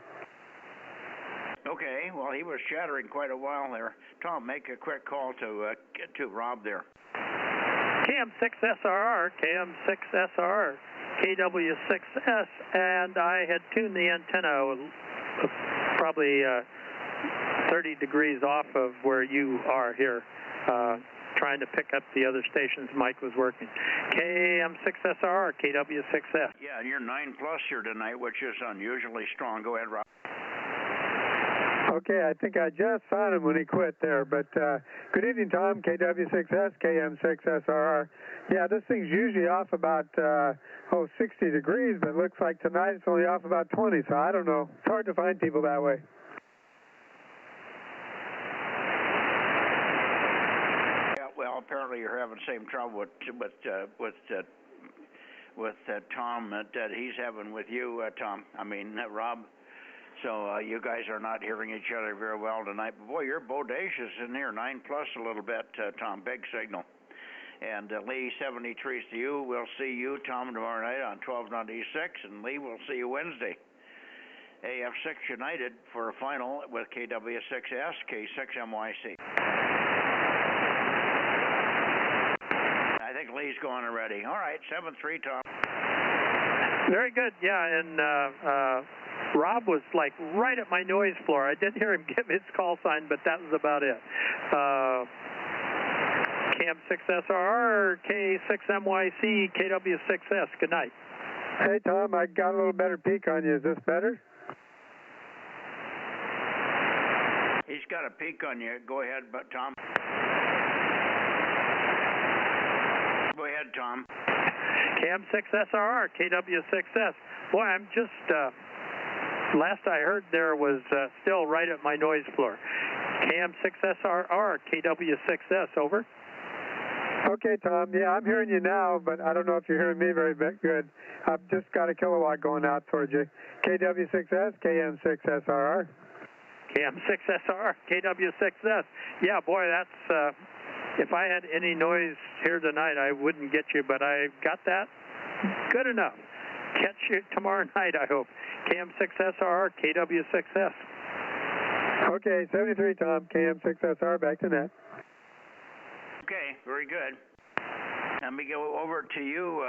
Okay, well, he was chattering quite a while there. Tom, make a quick call to Rob there. KM6SRR, KM6SRR, KW6S, and I had tuned the antenna probably 30 degrees off of where you are here, trying to pick up the other station's mic was working. KM6SRR, KW6S. Yeah, and you're 9+ here tonight, which is unusually strong. Go ahead, Rob. Okay, I think I just found him when he quit there, but good evening, Tom, KW6S, KM6SRR. Yeah, this thing's usually off about, 60 degrees, but it looks like tonight it's only off about 20, so I don't know. It's hard to find people that way. apparently you're having the same trouble with Tom that he's having with you, Tom. I mean, Rob. So you guys are not hearing each other very well tonight. But boy, you're bodacious in here, 9+ a little bit, Tom. Big signal. And Lee, 73 to you. We'll see you, Tom, tomorrow night on 1296, and Lee, we'll see you Wednesday. AF6 United for a final with KW6S, K6MYC. I think Lee's going already. All right, 7-3, Tom. Very good, yeah, and Rob was like right at my noise floor. I did hear him give his call sign, but that was about it. KM6SRR, K6MYC, KW6S. Good night. Hey, Tom, I got a little better peak on you. Is this better? He's got a peak on you. Go ahead, Tom. Go ahead, Tom. KM6SRR, KW6S. Boy, I'm just, last I heard there was still right at my noise floor. KM6SRR, KW6S, over. Okay, Tom. Yeah, I'm hearing you now, but I don't know if you're hearing me very good. I've just got a kilowatt going out towards you. KW6S, KM6SRR. KM6SR, KW6S. Yeah, boy, that's, if I had any noise here tonight, I wouldn't get you, but I got that good enough. Catch you tomorrow night, I hope. KM6SR, KW6S. Okay, 73, Tom. KM6SR, back to net. Okay, very good. Let me go over to you,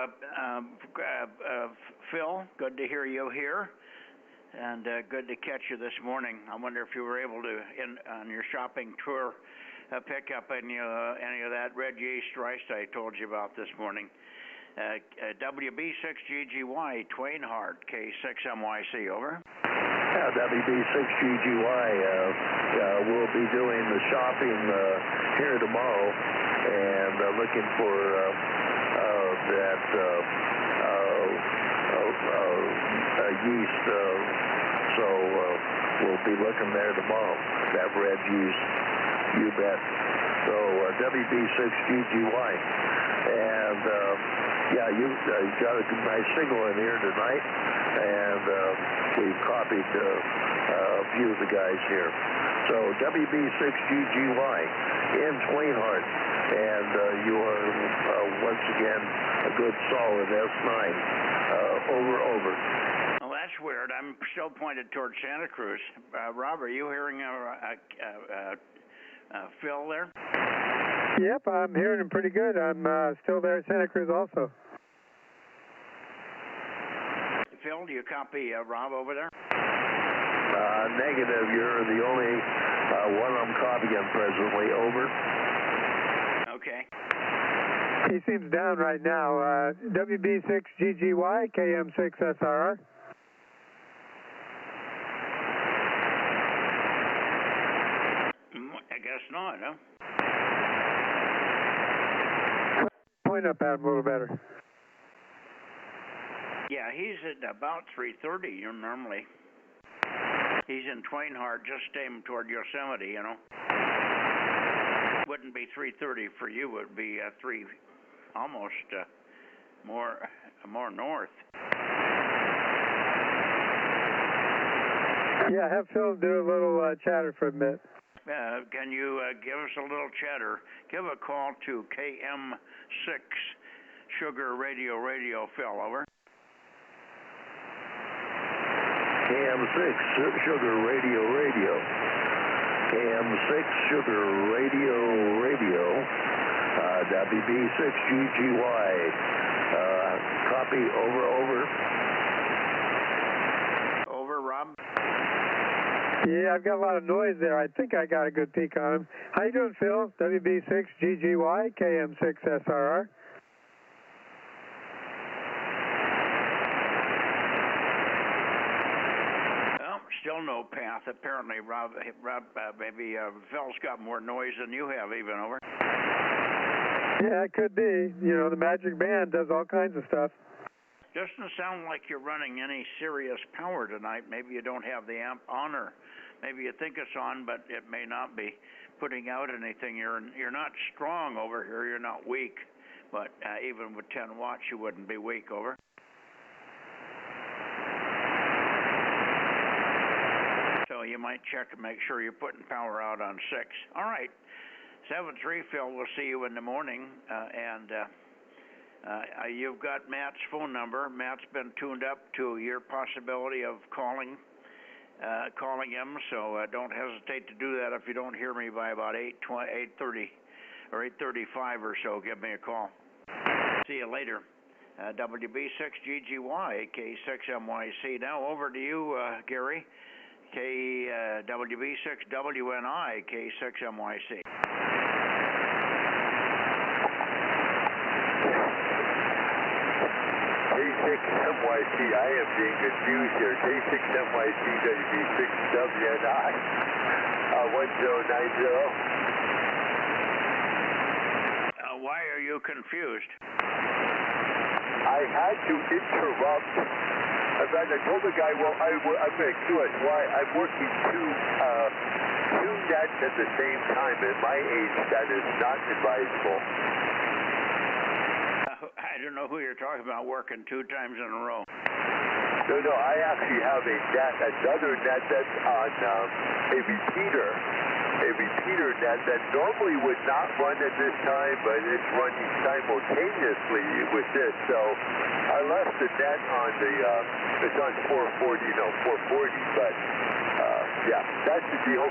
Phil. Good to hear you here, and good to catch you this morning. I wonder if you were able to, on your shopping tour, pick up any of that red yeast rice I told you about this morning. WB6GGY, Twainhart, K6MYC, over. WB6GGY, we'll be doing the shopping here tomorrow, and looking for that yeast, so we'll be looking there tomorrow, that red yeast, you bet. So WB6GGY, and yeah, you got a nice signal in here tonight, and we've copied a few of the guys here. So WB6GGY in Twainhart, and you are once again a good solid S9. Over. Well, that's weird. I'm still pointed towards Santa Cruz. Rob, are you hearing Phil there? Yep, I'm hearing him pretty good. I'm still there at Santa Cruz also. Phil, do you copy Rob over there? Negative. You're the only one I'm copying presently. Over. Okay. He seems down right now. WB6GGY, KM6SRR. I guess not, huh? Point up at him a little better. Yeah, he's at about 330 normally. He's in Twainhart, just aiming toward Yosemite, you know. Wouldn't be 330 for you, it would be almost more north. Yeah, have Phil do a little chatter for a minute. Can you give us a little chatter? Give a call to KM6 Sugar Radio, Phil, over. KM6 Sugar Radio. KM6 Sugar Radio. WB6GGY. Copy, over. Over, Rob. Yeah, I've got a lot of noise there. I think I got a good peek on him. How you doing, Phil? WB6GGY, KM6SRR. Well, still no path. Apparently, Rob maybe Phil's got more noise than you have, even, over. Yeah, it could be. You know, the Magic Band does all kinds of stuff. Doesn't sound like you're running any serious power tonight. Maybe you don't have the amp on, or maybe you think it's on, but it may not be. putting out anything. You're not strong over here. You're not weak, but even with 10 watts, you wouldn't be weak. Over. So you might check and make sure you're putting power out on 6. All right. 7-3, Phil. We'll see you in the morning, and you've got Matt's phone number. Matt's been tuned up to your possibility of calling him, so don't hesitate to do that. If you don't hear me by about 8:30 or 8:35 or so, give me a call. See you later. WB6GGY, K6MYC. Now over to you, Gary. WB6WNI, K6MYC. K6MYC, I am being confused here. K6MYC, WB6WNI, 1090. Why are you confused? I had to interrupt. In fact, I told the guy, well, I'm going to do it. Why? I'm working two nets at the same time. At my age, that is not advisable. I don't know who you're talking about working 2 times in a row. No, I actually have another net that's on a repeater net that normally would not run at this time, but it's running simultaneously with this. So I left the net on it's on 440, 440, but yeah, that's the deal.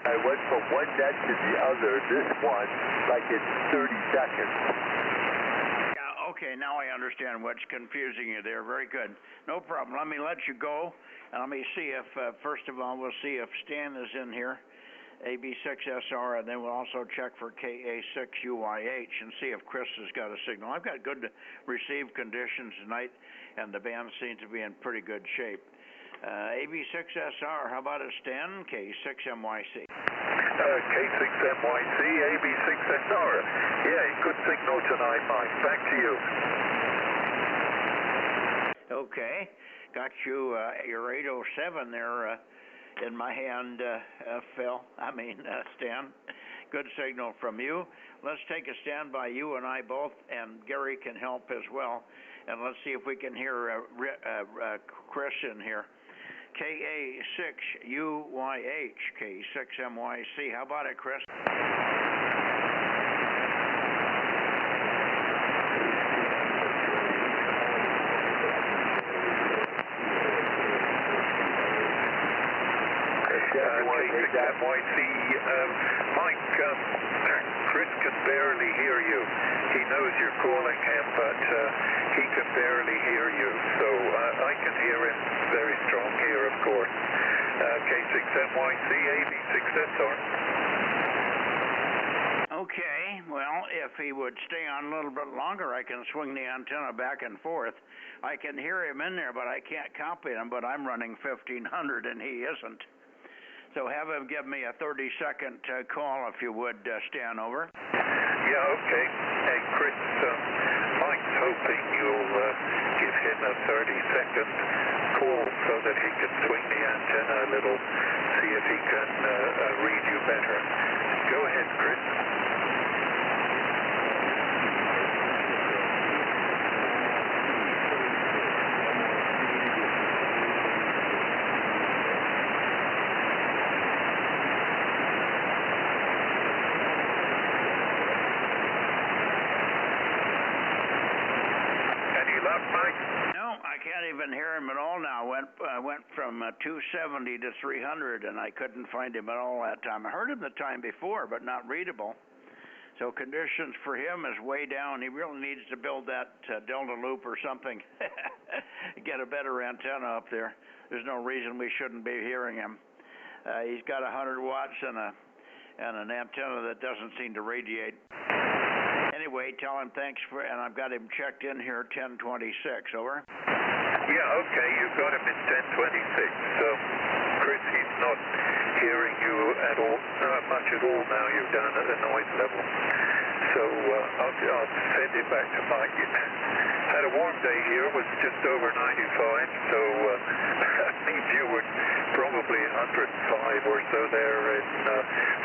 I went from one net to the other, this one, like in 30 seconds. Okay, now I understand what's confusing you there. Very good. No problem. Let me let you go, and let me see if, first of all, we'll see if Stan is in here, AB6SR, and then we'll also check for KA6UYH and see if Chris has got a signal. I've got good receive conditions tonight, and the band seems to be in pretty good shape. AB6SR, how about it, Stan? K6MYC. K6MYC, AB6SR. Yeah, good signal tonight, Mike. Back to you. Okay. Got you, your 807 there in my hand, Phil. Stan. Good signal from you. Let's take a standby, you and I both, and Gary can help as well. And let's see if we can hear Chris in here. KA6UYH, K6MYC. How about it, Chris? KA6MYC. Mike, Chris can barely hear you. He knows you're calling him, but he can barely hear you. So I can hear him very strong here, of course. K6MYC, AB6SR. Okay, well, if he would stay on a little bit longer, I can swing the antenna back and forth. I can hear him in there, but I can't copy him, but I'm running 1500 and he isn't. So have him give me a 30-second call, if you would, Stan, over. Yeah, okay. Hey, Chris, Mike's hoping you'll give him a 30-second call so that he can swing the antenna a little, see if he can read you better. Go ahead, Chris. Even hear him at all now. Went from 270 to 300, and I couldn't find him at all that time. I heard him the time before, but not readable. So conditions for him is way down. He really needs to build that delta loop or something. Get a better antenna up there. There's no reason we shouldn't be hearing him. He's got 100 watts and an antenna that doesn't seem to radiate. Anyway, tell him thanks for, and I've got him checked in here 1026. Over. Yeah, okay, you've got him in 1026. Chris, he's not hearing you at all, much at all now. You're down at the noise level. So I'll send it back to Mike. Had a warm day here, was just over 95, so that means you were probably 105 or so there in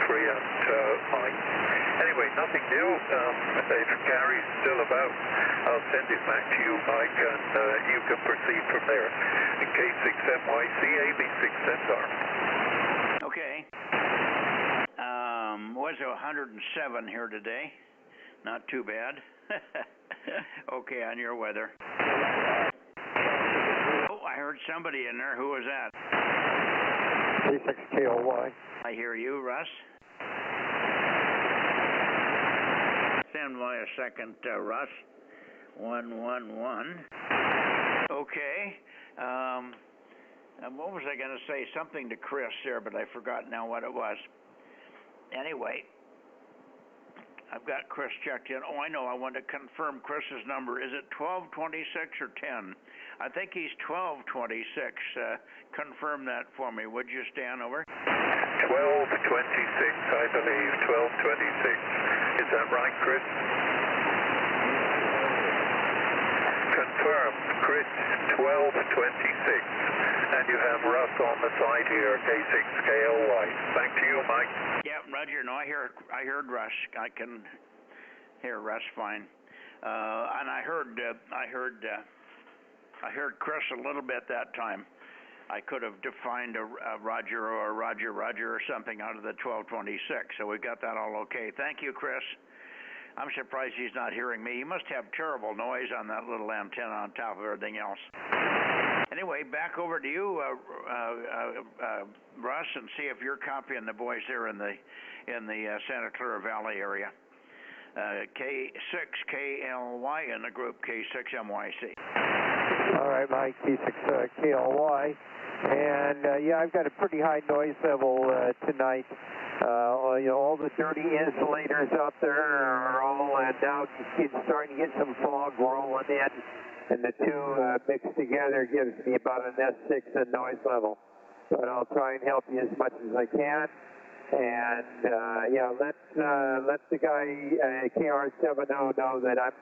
Fremont, Mike. Anyway, nothing new. If Gary's still about, I'll send it back to you, Mike, and you can proceed from there. K6MYC, AB6SR. Okay. Was 107 here today. Not too bad. Okay, on your weather. Oh, I heard somebody in there. Who was that? K6KLY. I hear you, Russ. Stand by a second, Russ. 111. Okay. What was I going to say? Something to Chris there, but I forgot now what it was. Anyway, I've got Chris checked in. Oh, I know. I want to confirm Chris's number. Is it 1226 or 10? I think he's 1226. Confirm that for me, would you, Stan? Over. 1226, I believe. 1226. Is that right, Chris? Confirmed, Chris. 1226. And you have Russ on the side here, K6KLY. Back to you, Mike. Yeah, Roger. No, I heard Russ. I can hear Russ fine. And I heard Chris a little bit that time. I could have defined a Roger or a Roger or something out of the 1226. So we got that all okay. Thank you, Chris. I'm surprised he's not hearing me. He must have terrible noise on that little antenna on top of everything else. Anyway, back over to you, Russ, and see if you're copying the boys there in the Santa Clara Valley area. K6KLY in the group, K6MYC. All right, Mike, K6KLY. And, yeah, I've got a pretty high noise level tonight. All the dirty insulators out there are all down. It's starting to get some fog rolling in. And the two mixed together gives me about an S6 in noise level. But I'll try and help you as much as I can. And, yeah, let the guy, KR70, know that I'm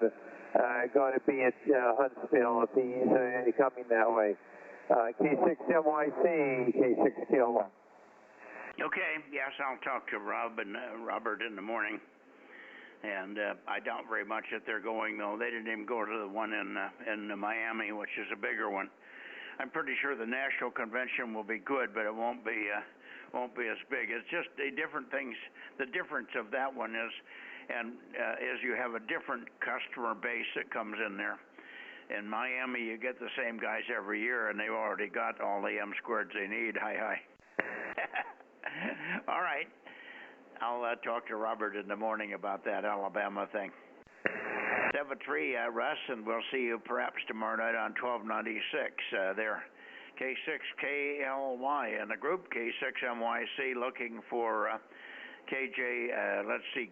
going to be at Huntsville if he's coming that way. K6MYC, K6KLY. Okay, yes, I'll talk to Robert in the morning. And I doubt very much that they're going, though. They didn't even go to the one in Miami, which is a bigger one. I'm pretty sure the national convention will be good, but it won't be as big. It's just the different things. The difference of that one is you have a different customer base that comes in there. In Miami, you get the same guys every year, and they've already got all the M-squareds they need. Hi. All right. I'll talk to Robert in the morning about that Alabama thing. 7-3, Russ, and we'll see you perhaps tomorrow night on 1296 there. K6KLY in the group, K6MYC, looking for KJ, let's see,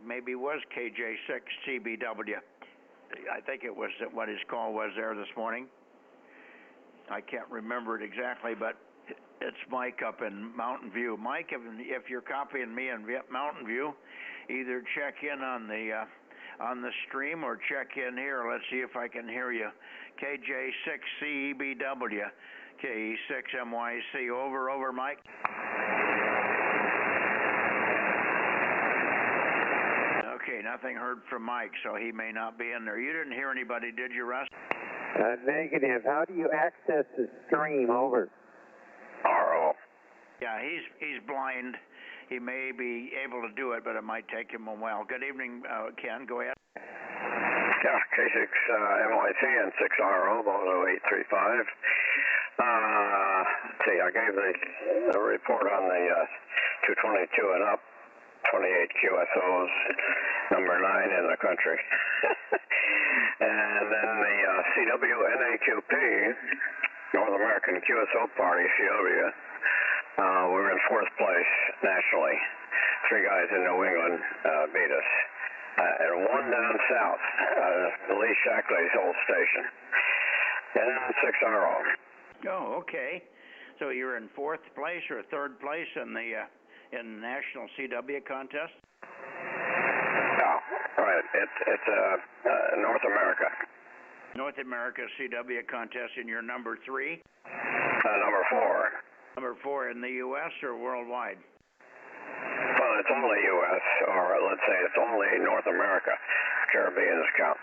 maybe it was KJ6CBW. I think it was what his call was there this morning. I can't remember it exactly, but it's Mike up in Mountain View. Mike, if you're copying me in Mountain View, either check in on the stream or check in here. Let's see if I can hear you. KJ6CBW, K6MYC. Over, Mike. Okay, nothing heard from Mike, so he may not be in there. You didn't hear anybody, did you, Russ? Negative. How do you access the stream? Over. RO. Yeah, he's blind. He may be able to do it, but it might take him a while. Good evening, Ken. Go ahead. Yeah, K6MYC and 6RO, Bozo 835. See, I gave the report on the 222 and up, 28 QSOs, number 9 in the country. And then the CWNAQP, North American QSO Party, CW, we're in 4th place nationally. 3 guys in New England beat us. And 1 down south, Lee Shackley's old station. And 6RO. Oh, okay. So you're in 4th place or 3rd place in the national CW contest? No, right. It's North America. North America CW contest, and you're number 3? Number 4. Number 4 in the U.S. or worldwide? Well, it's only U.S., or let's say it's only North America. Caribbean is count.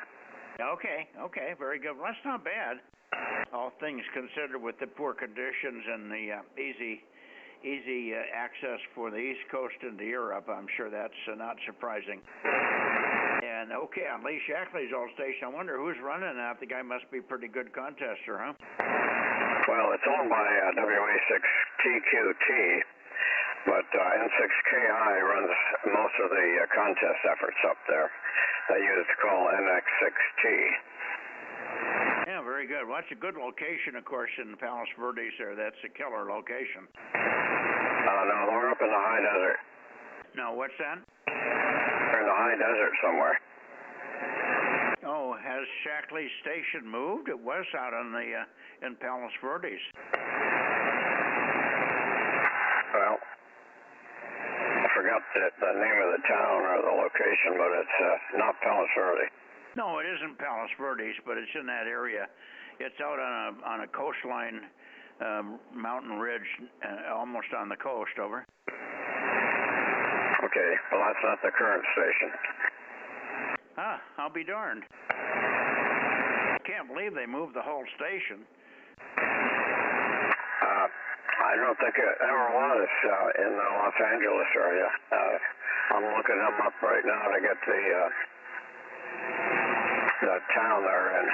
Okay, very good. Well, that's not bad. All things considered, with the poor conditions and the easy access for the East Coast into Europe, I'm sure that's not surprising. And okay, on Lee Shackley's old station, I wonder who's running that. The guy must be a pretty good contester, huh? Well, it's owned by WA6TQT, but N6KI runs most of the contest efforts up there. They used to call NX6T. Yeah, very good. Well, that's a good location, of course, in Palos Verdes there. That's a killer location. No, we're up in the high desert. No, what's that? We're in the high desert somewhere. Oh, has Shackley's station moved? It was out on the in Palos Verdes. Well, I forgot the name of the town or the location, but it's not Palos Verdes. No, it isn't Palos Verdes, but it's in that area. It's out on a coastline, mountain ridge, almost on the coast. Over. Okay, well that's not the current station. Ah, I'll be darned. Can't believe they moved the whole station. I don't think it ever was in the Los Angeles area. I'm looking them up right now to get the town they're in.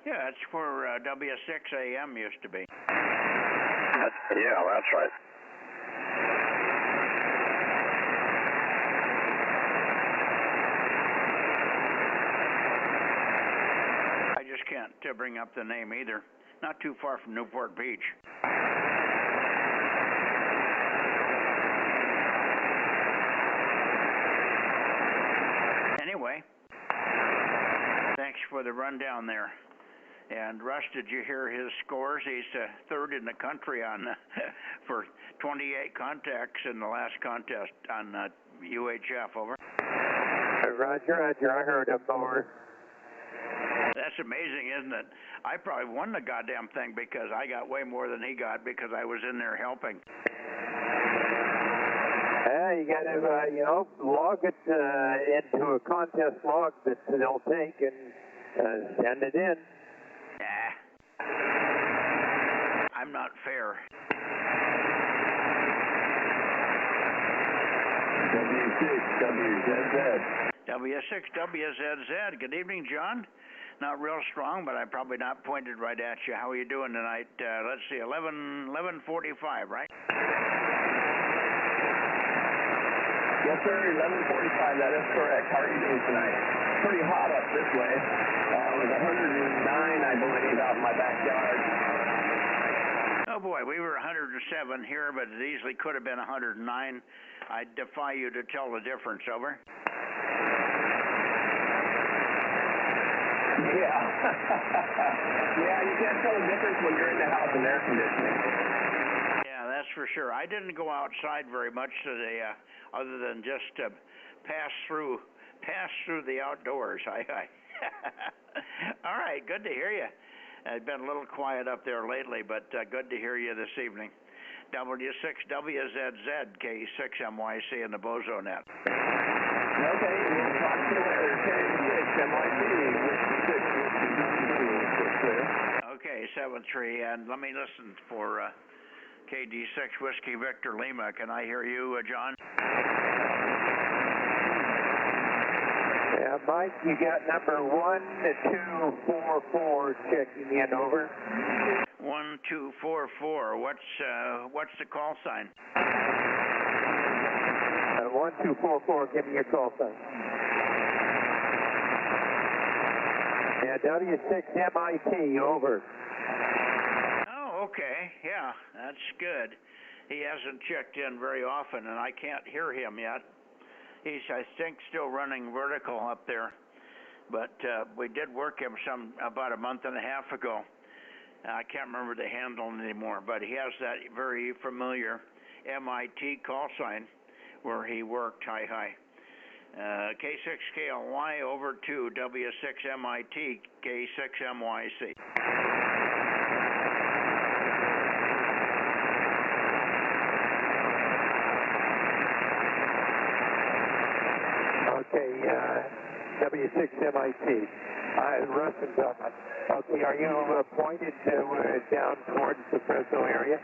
Yeah, that's where W6AM used to be. Yeah, that's right. I just can't bring up the name either. Not too far from Newport Beach. Anyway, thanks for the rundown there. And Russ, did you hear his scores? He's third in the country on for 28 contacts in the last contest on UHF. Over. Roger. I heard him over. That's amazing, isn't it? I probably won the goddamn thing because I got way more than he got because I was in there helping. Yeah, you got to, log it into a contest log that they'll take and send it in. I'm not fair. W6WZZ. Good evening, John. Not real strong, but I'm probably not pointed right at you. How are you doing tonight? Let's see, 11:45, right? Yes, sir, 11:45. That is correct. How are you doing tonight? Pretty hot up this way. It was 109, I believe, out in my backyard. Oh boy, we were 107 here, but it easily could have been 109. I defy you to tell the difference. Over. Yeah. Yeah, you can't tell the difference when you're in the house in air conditioning. Yeah, that's for sure. I didn't go outside very much today, other than just pass through the outdoors. All right, good to hear you. It's been a little quiet up there lately, but good to hear you this evening. W6WZZ, K6MYC in the Bozo Net. Okay, we'll talk to you later, K6MYC. Okay, 7-3, and let me listen for KD6 Whiskey Victor Lima. Can I hear you, John? Yeah, Mike, you got number 1244 checking in. Over. 1244. What's the call sign? 1244. Give me your call sign. Yeah, W6MIT. Over. Oh, okay. Yeah, that's good. He hasn't checked in very often, and I can't hear him yet. He's, I think, still running vertical up there, but we did work him about a month and a half ago. I can't remember the handle anymore, but he has that very familiar MIT call sign where he worked. Hi. K6KLY over to W6MIT, K6MYC. Okay, W6MIT. Russ and Belmont. Okay, are you pointed down towards the Fresno area?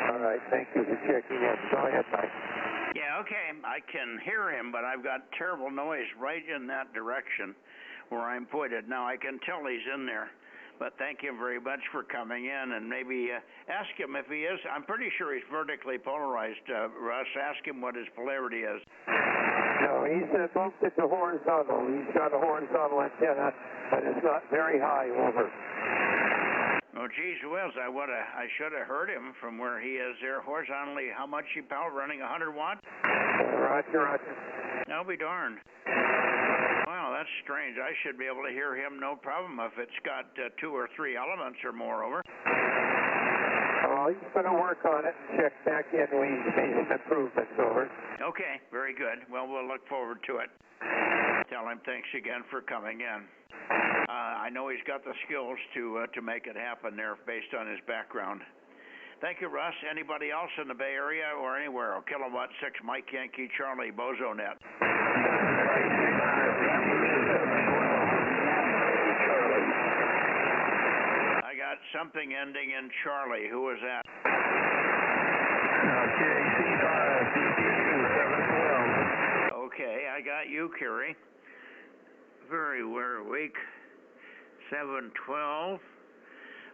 All right, thank you for checking in. Go ahead, Mike. Yeah, okay, I can hear him, but I've got terrible noise right in that direction where I'm pointed. Now, I can tell he's in there. But thank you very much for coming in, and maybe ask him if he is. I'm pretty sure he's vertically polarized, Russ. Ask him what his polarity is. No, he's moved it to horizontal. He's got a horizontal antenna, but it's not very high over. Oh, geez whiz, I should have heard him from where he is there horizontally. How much he power running, 100 watts? Roger. I'll be darned. Wow, that's strange. I should be able to hear him no problem if it's got 2 or 3 elements or more over. Oh, he's going to work on it and check back in when he's made some improvements over. Okay, very good. Well, we'll look forward to it. Tell him thanks again for coming in. I know he's got the skills to make it happen there based on his background. Thank you, Russ. Anybody else in the Bay Area or anywhere? Kilowatt 6 Mike Yankee Charlie Bozo Net. I got something ending in Charlie. Who was that? Okay, I got you, Kerry. Very weak. 712.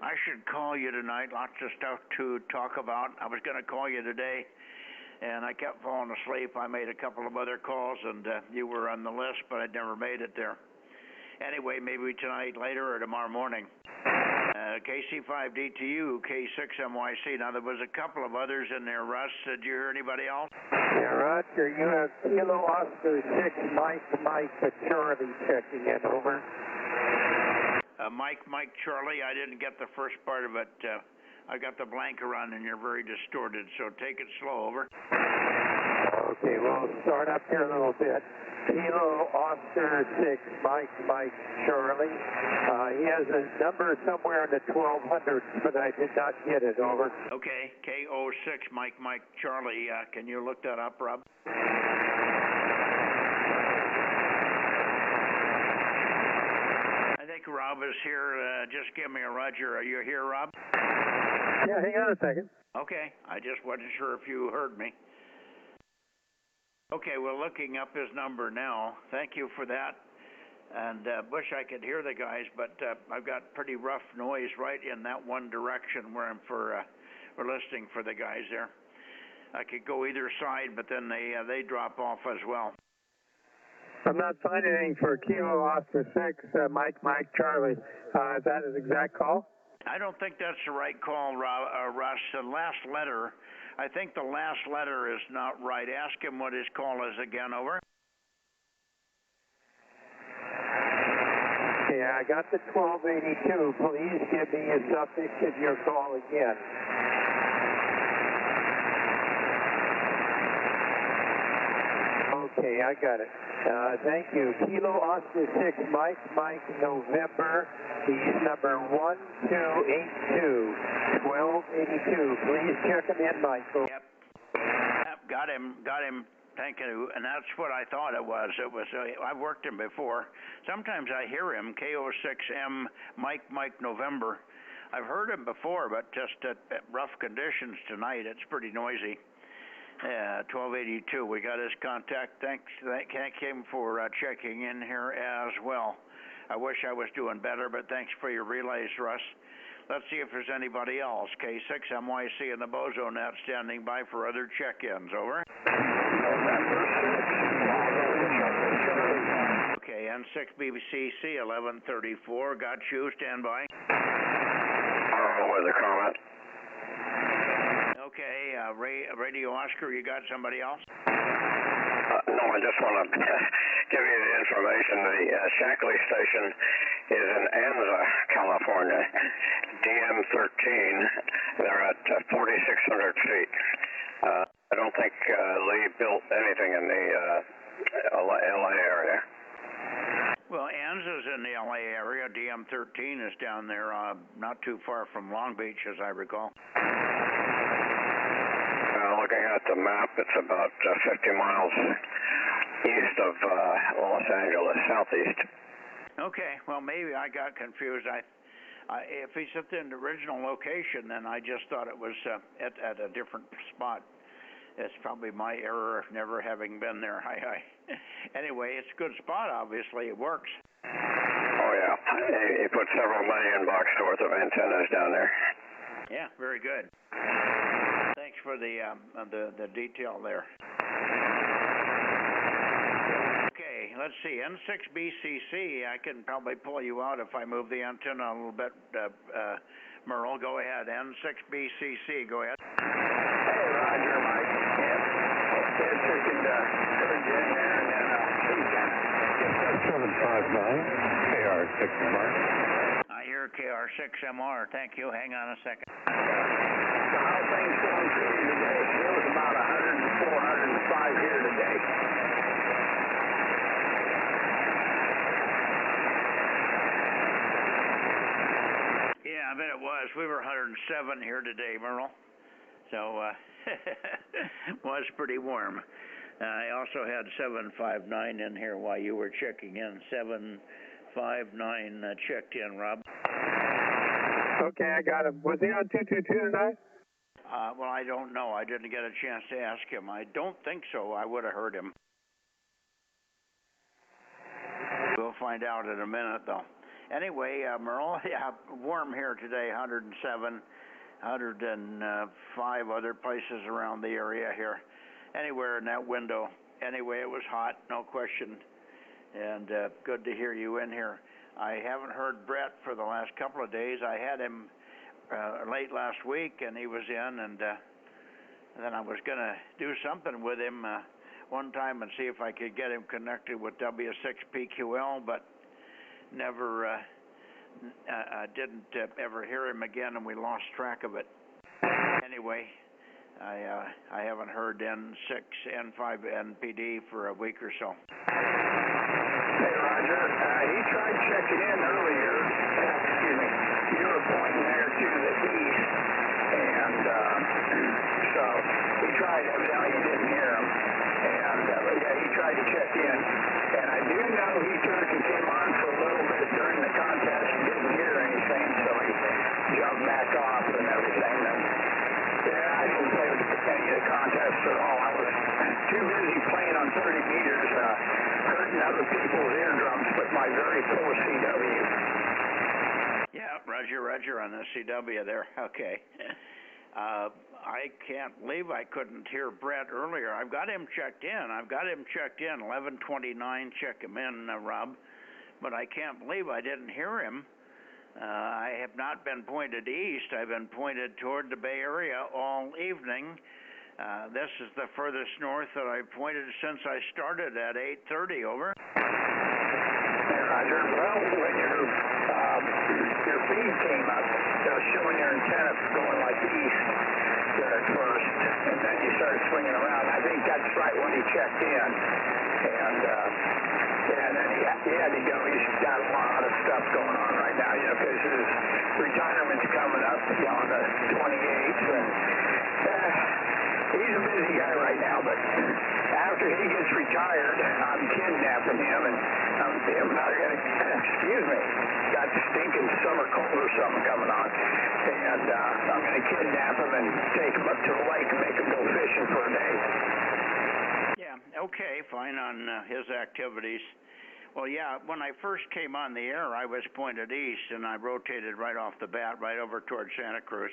I should call you tonight. Lots of stuff to talk about. I was going to call you today, and I kept falling asleep. I made a couple of other calls, and you were on the list, but I never made it there. Anyway, maybe tonight, later, or tomorrow morning. KC5DTU, K6MYC. Now, there was a couple of others in there, Russ. Did you hear anybody else? Yeah, Roger. You have Kilo Oscar 6 Mike Charlie checking in, over. Mike Charlie, I didn't get the first part of it. I got the blanker on and you're very distorted, so take it slow, over. Okay, we'll start up here a little bit. Kilo Oscar 6 Mike Charlie. He has a number somewhere in the 1200s, but I did not get it, over. Okay, KO6 Mike Charlie. Can you look that up, Rob? I think Rob is here. Just give me a Roger. Are you here, Rob? Yeah, hang on a second. Okay, I just wasn't sure if you heard me. Okay, we're looking up his number now. Thank you for that. And wish I could hear the guys, but I've got pretty rough noise right in that one direction where I'm we're listening for the guys there. I could go either side, but then they drop off as well. I'm not finding anything for Kilo Oscar 6 Mike Charlie. Is that his exact call? I don't think that's the right call, Russ. The last letter, I think the last letter is not right. Ask him what his call is again, over. Yeah, I got the 1282. Please give me a suffix of your call again. Okay, I got it. Thank you. Kilo Oscar 6 Mike November. He's number 1282. 1282. Please check him in, Michael. Yep. Got him. Thank you. And that's what I thought it was. I've worked him before. Sometimes I hear him, KO6M Mike November. I've heard him before, but just at rough conditions tonight, it's pretty noisy. 1282. We got his contact. Thank him for checking in here as well. I wish I was doing better, but thanks for your relays, Russ. Let's see if there's anybody else. K6MYC and the Bozo Net standing by for other check-ins. Over. Okay, N6BCC 1134. Got you. Stand by. With a comment. Okay, Radio Oscar, you got somebody else? No, I just want to give you the information. The Shackley station is in Anza, California, DM13. They're at 4,600 feet. I don't think Lee built anything in the LA area. Well, Anza's in the LA area. DM13 is down there, not too far from Long Beach, as I recall. Looking at the map, it's about 50 miles east of Los Angeles, southeast. Okay, well, maybe I got confused. If he's at the original location, then I just thought it was at a different spot. It's probably my error of never having been there. Anyway, it's a good spot, obviously. It works. Oh, yeah. He put several $1 million worth of antennas down there. Yeah, very good. Thanks for the detail there. Okay, let's see. N6BCC, I can probably pull you out if I move the antenna a little bit. Merle, go ahead. N6BCC, go ahead. Hey, Roger, Mike. Yeah, chicken turned in there, and then he's got 759 KR6MR. I hear KR6MR. Thank you. Hang on a second. So how are things going for you today? It was about 104, 105 here today. Yeah, I bet it was. We were 107 here today, Merle. So was pretty warm. I also had 759 in here while you were checking in. 759 checked in, Rob. Okay, I got him. Was he on 222 tonight? Well, I don't know. I didn't get a chance to ask him. I don't think so. I would have heard him. We'll find out in a minute, though. Anyway, Merle, yeah, warm here today, 107, 105 other places around the area here. Anywhere in that window. Anyway, it was hot, no question. And good to hear you in here. I haven't heard Brett for the last couple of days. I had him late last week, and he was in, and then I was going to do something with him one time and see if I could get him connected with W6PQL, but never didn't ever hear him again, and we lost track of it. Anyway, I haven't heard N6, N5, NPD for a week or so. Hey, Roger. He tried checking in earlier. Excuse me. You were pointing there to the east, and so he tried. Evidently, you didn't hear him. And yeah, he tried to check in. And I do know he turned and came on for a little bit during the contest and didn't hear anything, so he jumped back off and everything. And yeah, I didn't play with any of the contests at all. I was too busy playing on 30 meters, hurting other people's eardrums with my very poor CW. Yeah, Roger on the CW there. Okay. I can't believe I couldn't hear Brett earlier. I've got him checked in. 11:29, check him in, Rob. But I can't believe I didn't hear him. I have not been pointed east. I've been pointed toward the Bay Area all evening. This is the furthest north that I've pointed since I started at 8:30, over. Hey, Roger. Well, when your feed came up, it was showing your antenna going like east there at first, and then you started swinging around. I think that's right when he checked in. And then he had to go. He's got a lot of stuff going on right now, because his retirement's coming up on the 28th, and he's a busy guy right now, but after he gets retired, I'm kidnapping him, and I'm not going to, excuse me, got stinking summer cold or something coming on, and I'm going to kidnap him and take him up to the lake and make him go fishing for a day. Yeah, okay, fine on his activities. Well, yeah, when I first came on the air, I was pointed east, and I rotated right off the bat, right over towards Santa Cruz.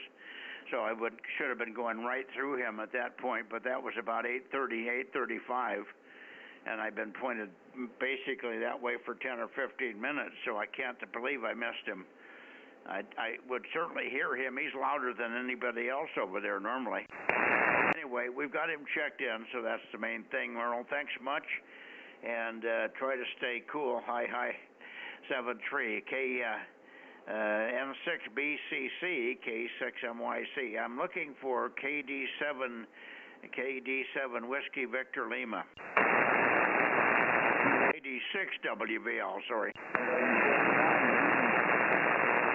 So I should have been going right through him at that point, but that was about 8:30, 8:35, and I've been pointed basically that way for 10 or 15 minutes, so I can't believe I missed him. I would certainly hear him. He's louder than anybody else over there normally. Anyway, we've got him checked in, so that's the main thing, Merle. Thanks much, and try to stay cool. Hi. 73, M6BCC, K6MYC. I'm looking for KD7 Whiskey Victor Lima. KD6WVL, sorry.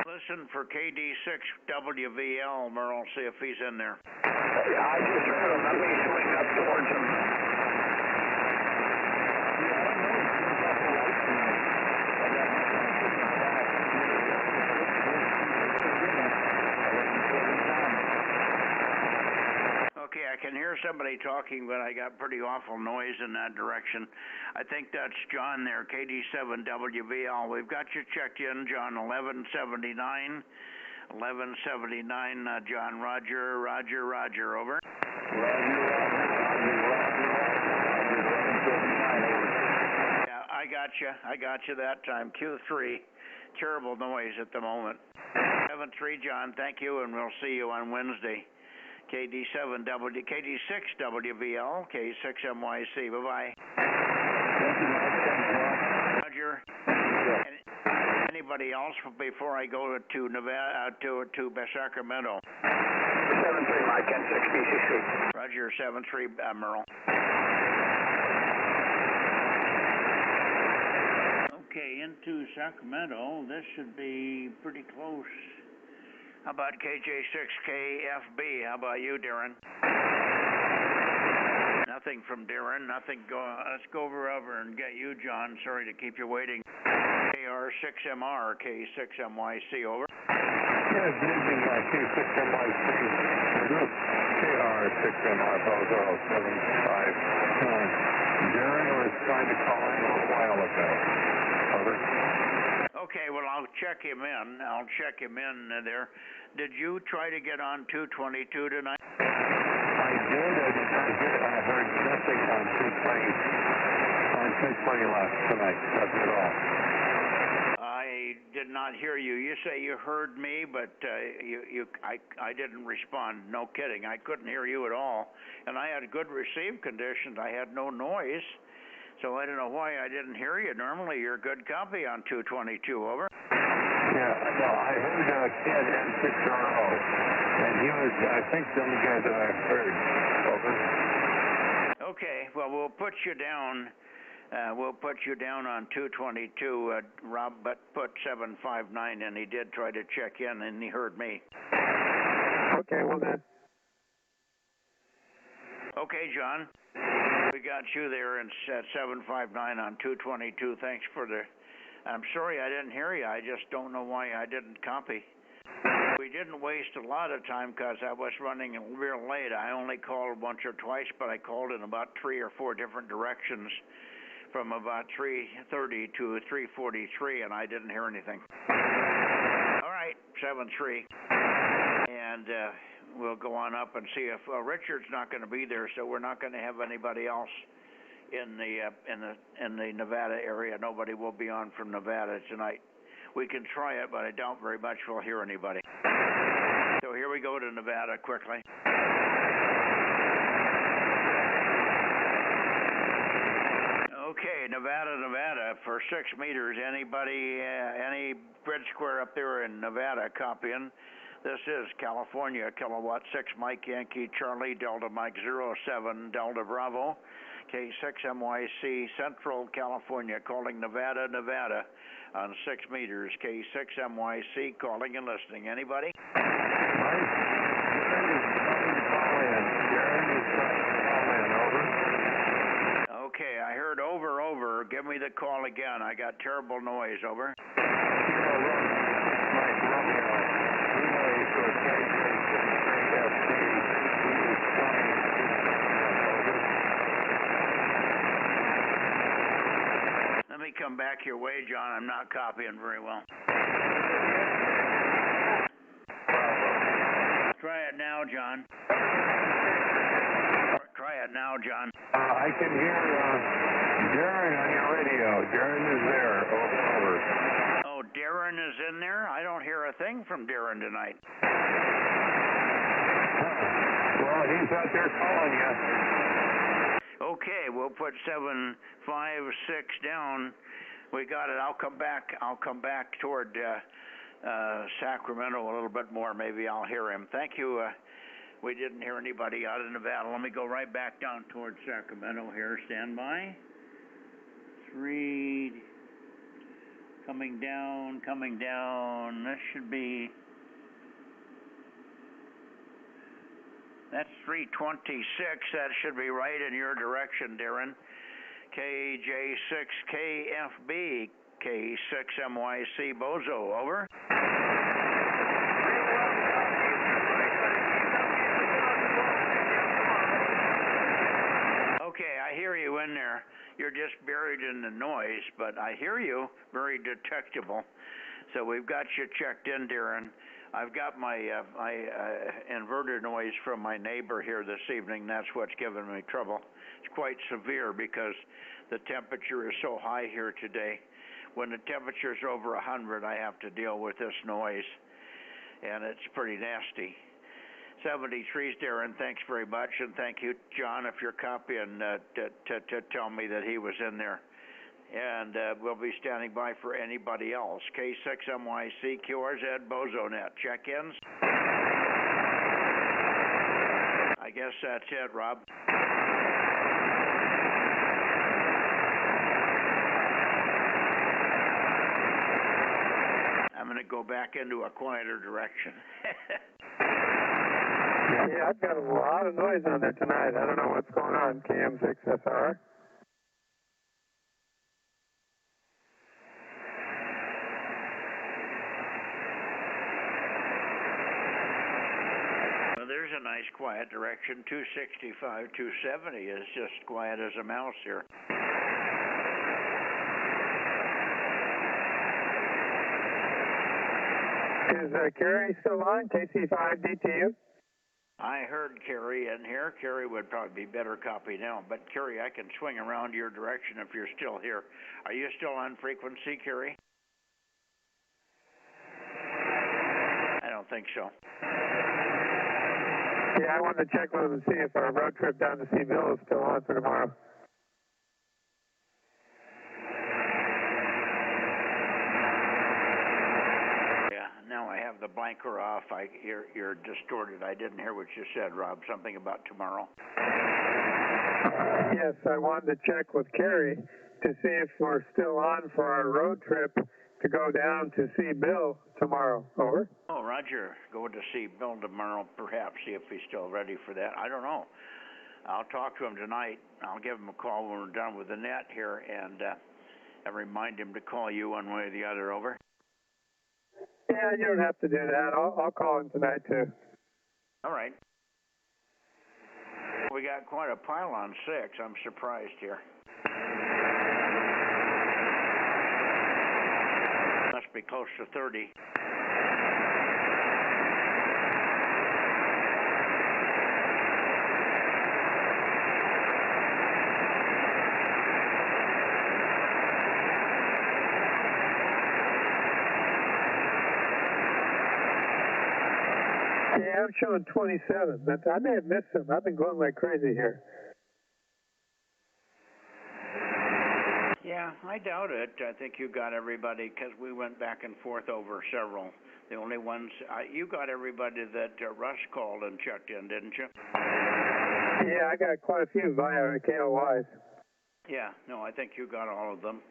Listen for KD6WVL, Merle, see if he's in there. I just heard him. Let me swing up towards him. Okay, I can hear somebody talking, but I got pretty awful noise in that direction. I think that's John there, KD7WVL. We've got you checked in, John, 1179. 1179, John. Roger, over. Yeah, I got you that time. Q3. Terrible noise at the moment. 73, John, thank you, and we'll see you on Wednesday. KD6WVL, K6MYC. Bye-bye. Roger. Anybody else before I go to Nevada, to Sacramento? 73, Mike, N6BCC. Roger, 73, Merle. Okay, into Sacramento. This should be pretty close. How about KJ6KFB? How about you, Darren? Nothing from Darren. Nothing. Let's go over and get you, John. Sorry to keep you waiting. KR6MR, K6MYC, over. Yeah, good evening, K6MYC. KR6MR, Bozo 759. Darren was trying to call in a little while ago. Over. Okay, well, I'll check him in. There. Did you try to get on 222 tonight? I did. I heard nothing on 220 last tonight. That's it all. I did not hear you. You say you heard me, but I didn't respond. No kidding. I couldn't hear you at all. And I had good receive conditions. I had no noise. So I don't know why I didn't hear you. Normally you're good copy on 222, over. Yeah, well, I heard Ken N6RO, and he was, I think, the only guy that I heard, over. Okay, well, we'll put you down. We'll put you down on 222, Rob, but put 759, and he did try to check in, and he heard me. Okay, well then. Okay, John. We got you there at 759 on 222. Thanks for the... I'm sorry I didn't hear you. I just don't know why I didn't copy. We didn't waste a lot of time because I was running real late. I only called once or twice, but I called in about 3 or 4 different directions from about 3:30 to 3:43, and I didn't hear anything. All right, 7-3. And we'll go on up and see if Richard's not going to be there, so we're not going to have anybody else in the Nevada area. Nobody will be on from Nevada tonight. We can try it, but I doubt very much we'll hear anybody. So here we go to Nevada quickly. Okay, Nevada, for 6 meters. Anybody, any grid square up there in Nevada copying? This is California, kilowatt 6 Mike Yankee Charlie Delta Mike 07 Delta Bravo, K6MYC Central California, calling Nevada on 6 meters, K6MYC calling and listening. Anybody? Okay, I heard over. Give me the call again. I got terrible noise, over. Let me come back your way, John. I'm not copying very well. Try it now, John. I can hear Darren on your radio. Darren is there. Over. Oh, Darren is in there? I don't hear a thing from Darren tonight. Well, he's out there calling you. Okay, we'll put 756 down We got it. I'll come back toward Sacramento a little bit more. Maybe I'll hear him. Thank you. We didn't hear anybody out of Nevada. Let me go right back down towards Sacramento here. Stand by. 3, coming down. This should be, that's 326. That should be right in your direction, Darren. KJ6KFB, K6MYC Bozo, over. Okay, I hear you in there. You're just buried in the noise, but I hear you, very detectable. So we've got you checked in, Darren. I've got my inverter noise from my neighbor here this evening. That's what's giving me trouble. It's quite severe because the temperature is so high here today. When the temperature's over 100, I have to deal with this noise, and it's pretty nasty. 73's Darren, thanks very much, and thank you, John, if you're copying to tell me that he was in there. And we'll be standing by for anybody else. K6MYC QRZ Bozo Net. Check-ins? I guess that's it, Rob. I'm going to go back into a quieter direction. Yeah, I've got a lot of noise on there tonight. I don't know what's going on, KM6SR. Well, there's a nice quiet direction. 265, 270 is just quiet as a mouse here. Is Kerry still on, KC5DTU? I heard Kerry in here. Kerry would probably be better copy now. But, Kerry, I can swing around your direction if you're still here. Are you still on frequency, Kerry? I don't think so. Yeah, I wanted to check with him and see if our road trip down to see Bill is still on for tomorrow. Now I have the blanker off. You're distorted. I didn't hear what you said, Rob. Something about tomorrow. Yes, I wanted to check with Kerry to see if we're still on for our road trip to go down to see Bill tomorrow. Over. Oh, Roger. Go to see Bill tomorrow, perhaps, see if he's still ready for that. I don't know. I'll talk to him tonight. I'll give him a call when we're done with the net here and remind him to call you one way or the other. Over. Yeah, you don't have to do that. I'll call him tonight, too. All right. We got quite a pile on 6. I'm surprised here. Must be close to 30. Yeah, I'm showing 27, but I may have missed some. I've been going like crazy here. Yeah, I doubt it. I think you got everybody because we went back and forth over several. The only ones, you got everybody that Russ called and checked in, didn't you? Yeah, I got quite a few via KLYs. Yeah, no, I think you got all of them.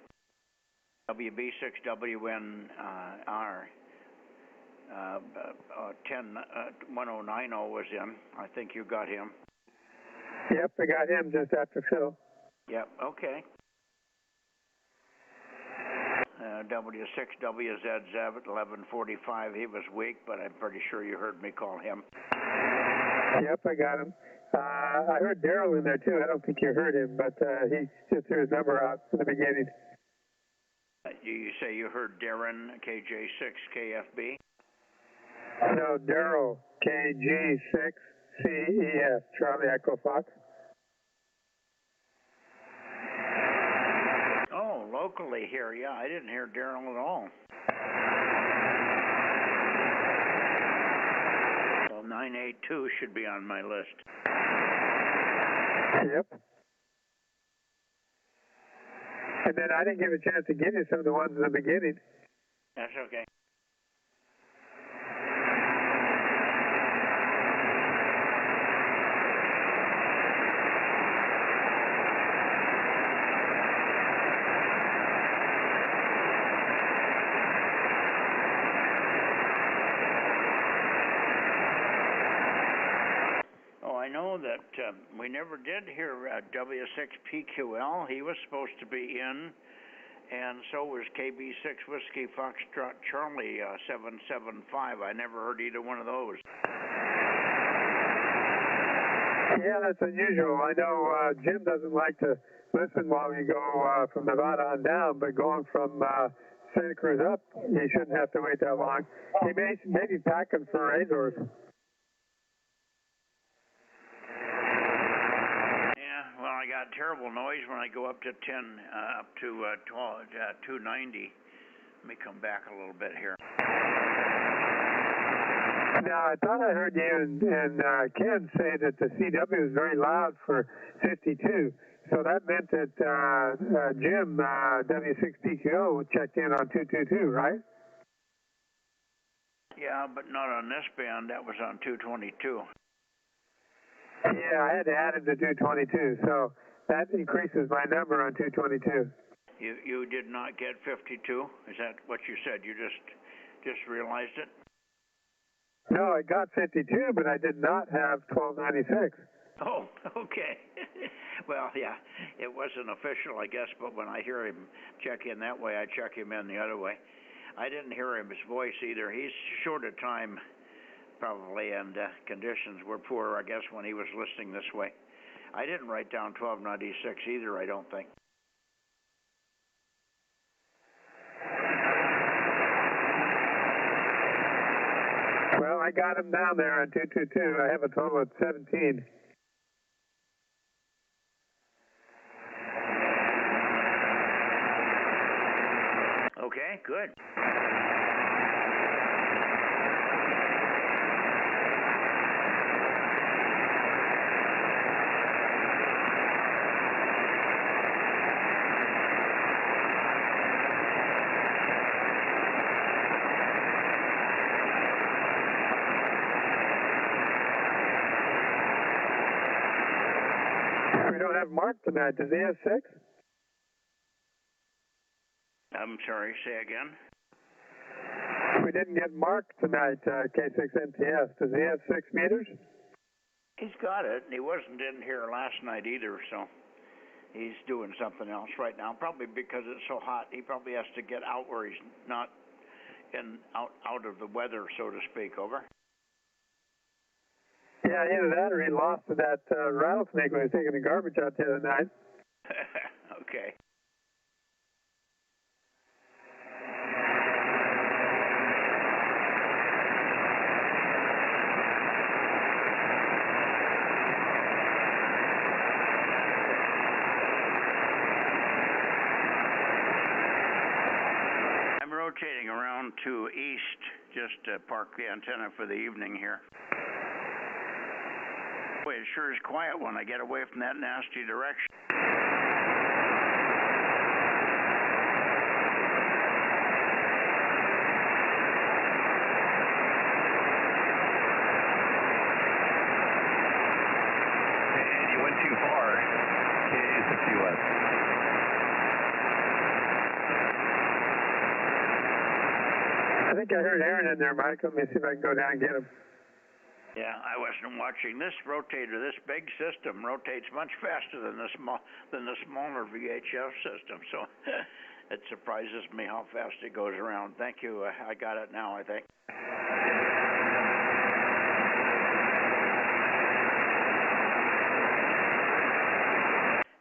WB6WNR. 1090 was him. I think you got him. Yep, I got him just after Phil. Yep, okay. W6WZZ at 1145. He was weak, but I'm pretty sure you heard me call him. Yep, I got him. I heard Daryl in there too. I don't think you heard him, but he just threw his number out in the beginning. You say you heard Darren, KJ6KFB? No, Daryl, KG6CEF, Charlie Echo Fox. Oh, locally here, yeah, I didn't hear Daryl at all. Well, 982 should be on my list. Yep. And then I didn't give a chance to give you some of the ones in the beginning. That's okay. I know that we never did hear W6PQL. He was supposed to be in, and so was KB6 Whiskey Foxtrot Charlie 775. I never heard either one of those. Yeah, that's unusual. I know Jim doesn't like to listen while you go from Nevada on down, but going from Santa Cruz up, you shouldn't have to wait that long. He may be packing for Azores. Well, I got terrible noise when I go up to 290. Let me come back a little bit here. Now, I thought I heard you and Ken say that the CW is very loud for 52. So that meant that Jim, W6PQO, checked in on 222, right? Yeah, but not on this band. That was on 222. Yeah, I had to add it to 222, so that increases my number on 222. You did not get 52? Is that what you said? You just realized it? No, I got 52, but I did not have 1296. Oh, okay. Well, yeah, it wasn't official, I guess, but when I hear him check in that way, I check him in the other way. I didn't hear his voice either. He's short of time, probably, and conditions were poor, I guess, when he was listening this way. I didn't write down 1296 either, I don't think. Well, I got him down there on 222. I have a total of 17. Okay, good. We don't have Mark tonight. Does he have 6? I'm sorry, say again? We didn't get Mark tonight, K6NTS. Does he have 6 meters? He's got it. He wasn't in here last night either, so he's doing something else right now. Probably because it's so hot. He probably has to get out where he's not out of the weather, so to speak. Over. Yeah, either that or he lost to that rattlesnake when he was taking the garbage out the other night. Okay. I'm rotating around to east, just to park the antenna for the evening here. Boy, it sure is quiet when I get away from that nasty direction. And you went too far. K6US. I think I heard Aaron in there, Mike. Let me see if I can go down and get him. Yeah, I wasn't watching. This rotator, this big system, rotates much faster than the smaller VHF system. So it surprises me how fast it goes around. Thank you. I got it now, I think.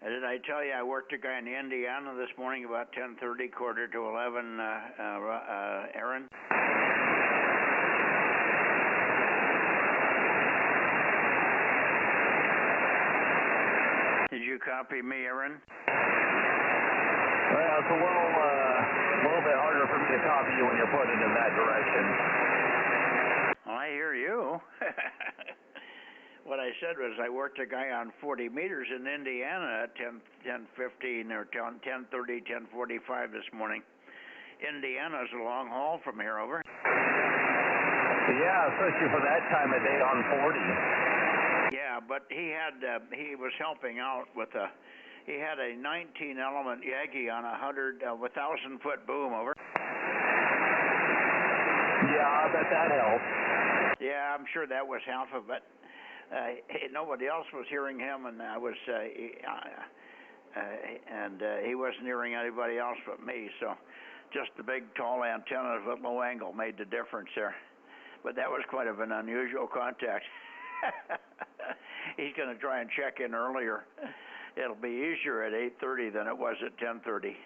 Did I tell you I worked a guy in Indiana this morning about 10:30, quarter to 11, Aaron? Did you copy me, Aaron? Well, it's a little bit harder for me to copy you when you're pointed in that direction. Well, I hear you. What I I said was I worked a guy on 40 meters in Indiana at 10:15 or 10:30, 10:45 this morning. Indiana's a long haul from here over. Yeah, especially for that time of day on 40. Yeah, but he was helping out with he had a 19 element Yagi on 1,000-foot boom over. Yeah, I bet that helped. Yeah, I'm sure that was half of it. Nobody else was hearing him, and I was, he wasn't hearing anybody else but me. So, just the big tall antennas with low angle made the difference there. But that was quite of an unusual contact. He's going to try and check in earlier. It'll be easier at 8:30 than it was at 10:30.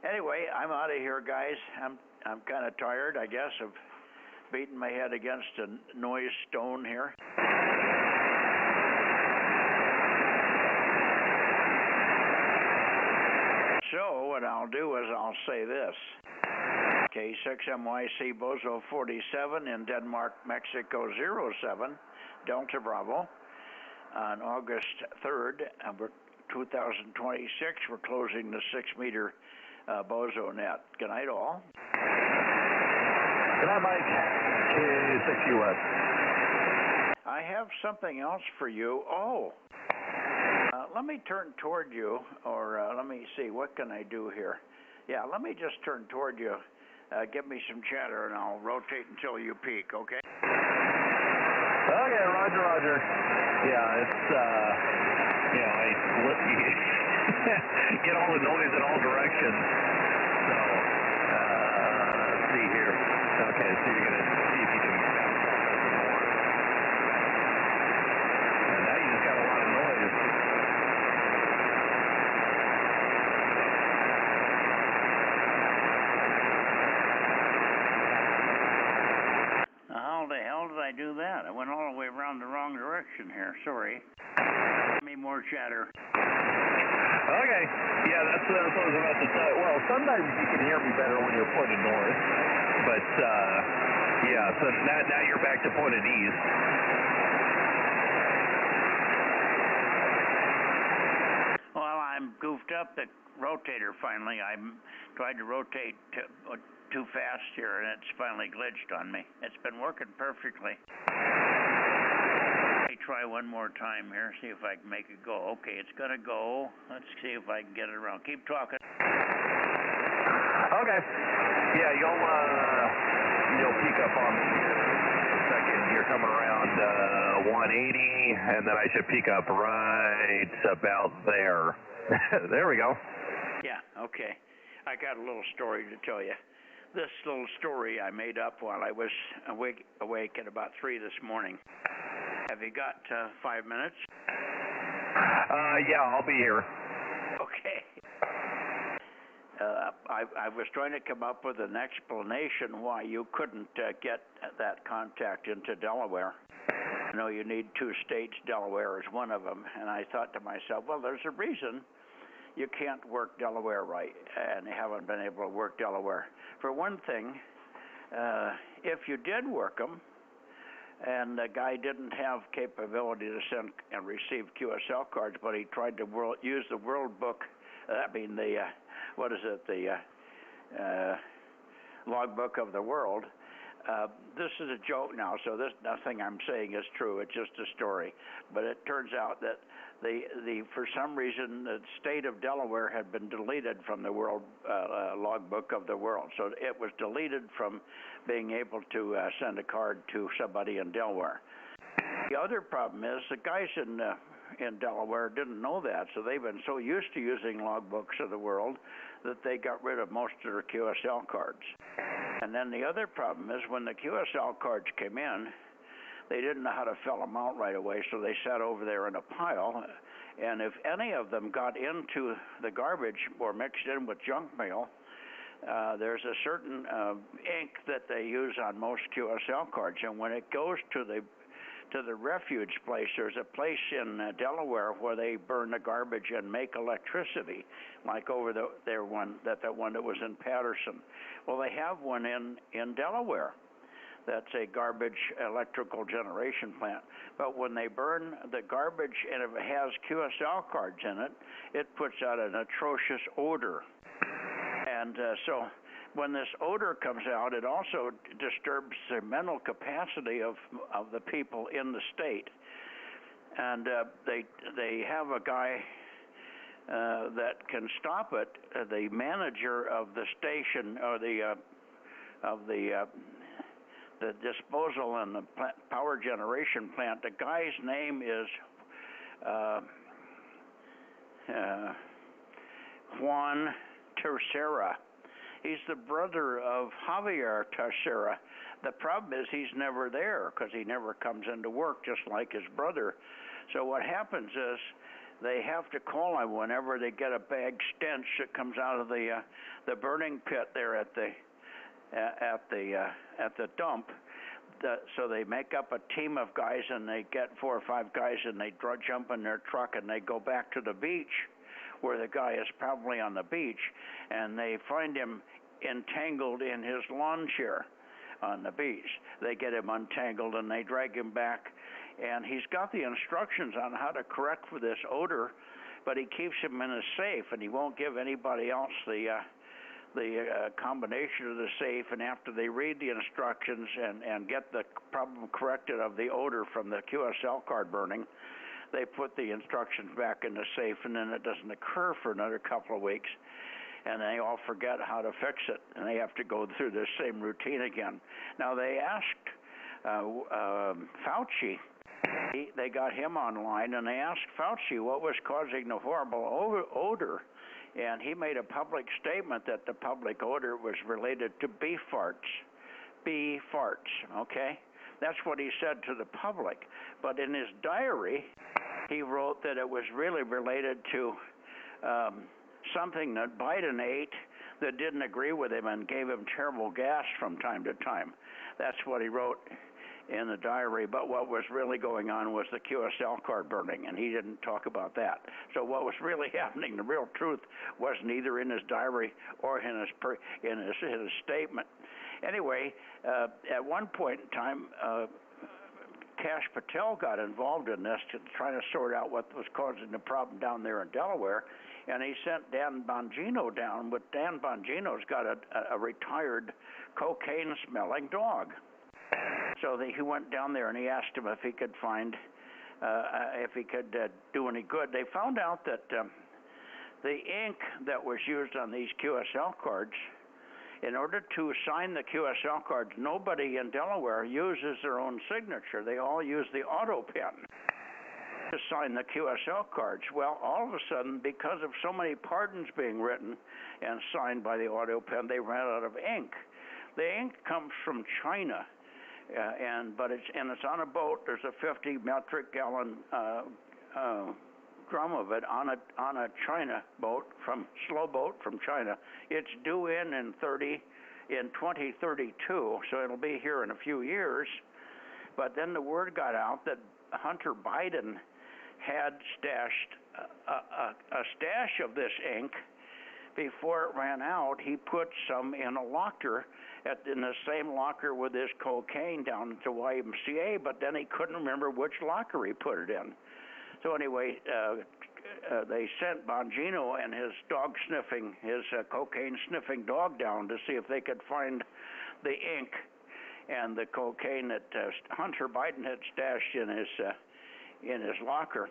Anyway, I'm out of here, guys. I'm kind of tired, I guess, of beating my head against a noise stone here. So what I'll do is I'll say this. K6MYC Bozo 47 in Denmark, Mexico 07, Delta Bravo. On August 3rd, 2026, we're closing the 6-meter Bozo Net. Good night, all. Good night, Mike. K6US. I have something else for you. Oh, let me turn toward you, or let me see, what can I do here? Yeah, let me just turn toward you. Give me some chatter, and I'll rotate until you peak, okay? Okay, roger. Yeah, it's, I get all the noise in all directions. So, let's see here. Okay, so you're going to see if you can process some more. And now you just got a lot of noise. How the hell did I do that? I went all the way around the wrong direction here. Sorry. Give me more chatter. Okay. Yeah, that's what I was about to say. Well, sometimes you can hear me better when you're pointed north. But, yeah, so now you're back to pointed east. Well, I'm goofed up the rotator finally. I tried to rotate too fast here, and it's finally glitched on me. It's been working perfectly. Let me try one more time here, see if I can make it go. Okay, it's going to go. Let's see if I can get it around. Keep talking. Okay. Yeah, you'll peak up on me here in a second. You're coming around 180, and then I should peak up right about there. There we go. Yeah, okay. I got a little story to tell you. This little story I made up while I was awake at about 3 this morning. Have you got 5 minutes? Yeah, I'll be here. Okay. I was trying to come up with an explanation why you couldn't get that contact into Delaware. I know you need 2 states. Delaware is one of them. And I thought to myself, well, there's a reason you can't work Delaware right, and you haven't been able to work Delaware. For one thing, if you did work them, and the guy didn't have capability to send and receive QSL cards, but he tried to use the World Book, the logbook of the world. This is a joke now, so nothing I'm saying is true. It's just a story. But it turns out that for some reason, the state of Delaware had been deleted from the world logbook of the world. So it was deleted from being able to send a card to somebody in Delaware. The other problem is the guys in Delaware didn't know that, so they've been so used to using logbooks of the world that they got rid of most of their QSL cards. And then the other problem is when the QSL cards came in, they didn't know how to fill them out right away, so they sat over there in a pile. And if any of them got into the garbage or mixed in with junk mail, there's a certain ink that they use on most QSL cards, and when it goes to the refuge place, there's a place in Delaware where they burn the garbage and make electricity, like over the one that was in Patterson. Well, they have one in Delaware. that's a garbage electrical generation plant. But when they burn the garbage and if it has QSL cards in it, it puts out an atrocious odor. And so when this odor comes out, it also disturbs the mental capacity of the people in the state. And they have a guy that can stop it. The manager of the station, or the disposal and the power generation plant. The guy's name is Juan Tercera. He's the brother of Javier Tercera. The problem is he's never there because he never comes into work, just like his brother. So what happens is they have to call him whenever they get a bad stench that comes out of the burning pit there at the dump. So they make up a team of guys, and they get 4 or 5 guys, and they jump in their truck, and they go back to the beach where the guy is probably on the beach, and they find him entangled in his lawn chair on the beach. They get him untangled, and they drag him back, and he's got the instructions on how to correct for this odor, but he keeps him in a safe, and he won't give anybody else the combination of the safe. And after they read the instructions and get the problem corrected of the odor from the QSL card burning, they put the instructions back in the safe, and then it doesn't occur for another couple of weeks, and they all forget how to fix it, and they have to go through the same routine again. Now, they asked Fauci, they got him online, and they asked Fauci what was causing the horrible odor. And he made a public statement that the public odor was related to bee farts. Bee farts, okay? That's what he said to the public. But in his diary, he wrote that it was really related to something that Biden ate that didn't agree with him and gave him terrible gas from time to time. That's what he wrote in the diary, but what was really going on was the QSL card burning, and he didn't talk about that. So what was really happening, the real truth, was neither in his diary or in his statement. Anyway, at one point in time, Kash Patel got involved in this, trying to sort out what was causing the problem down there in Delaware, and he sent Dan Bongino down, but Dan Bongino's got a retired cocaine-smelling dog. So he went down there and he asked him if he could find, if he could do any good. They found out that the ink that was used on these QSL cards, in order to sign the QSL cards, nobody in Delaware uses their own signature. They all use the auto pen to sign the QSL cards. Well, all of a sudden, because of so many pardons being written and signed by the auto pen, they ran out of ink. The ink comes from China. But it's on a boat. There's a 50 metric gallon drum of it on a China boat, slow boat from China. It's due in 2032, so it'll be here in a few years. But then the word got out that Hunter Biden had stashed a stash of this ink. Before it ran out, he put some in a locker, in the same locker with his cocaine down at the YMCA, but then he couldn't remember which locker he put it in. So anyway, they sent Bongino and his cocaine-sniffing dog down to see if they could find the ink and the cocaine that Hunter Biden had stashed in his locker.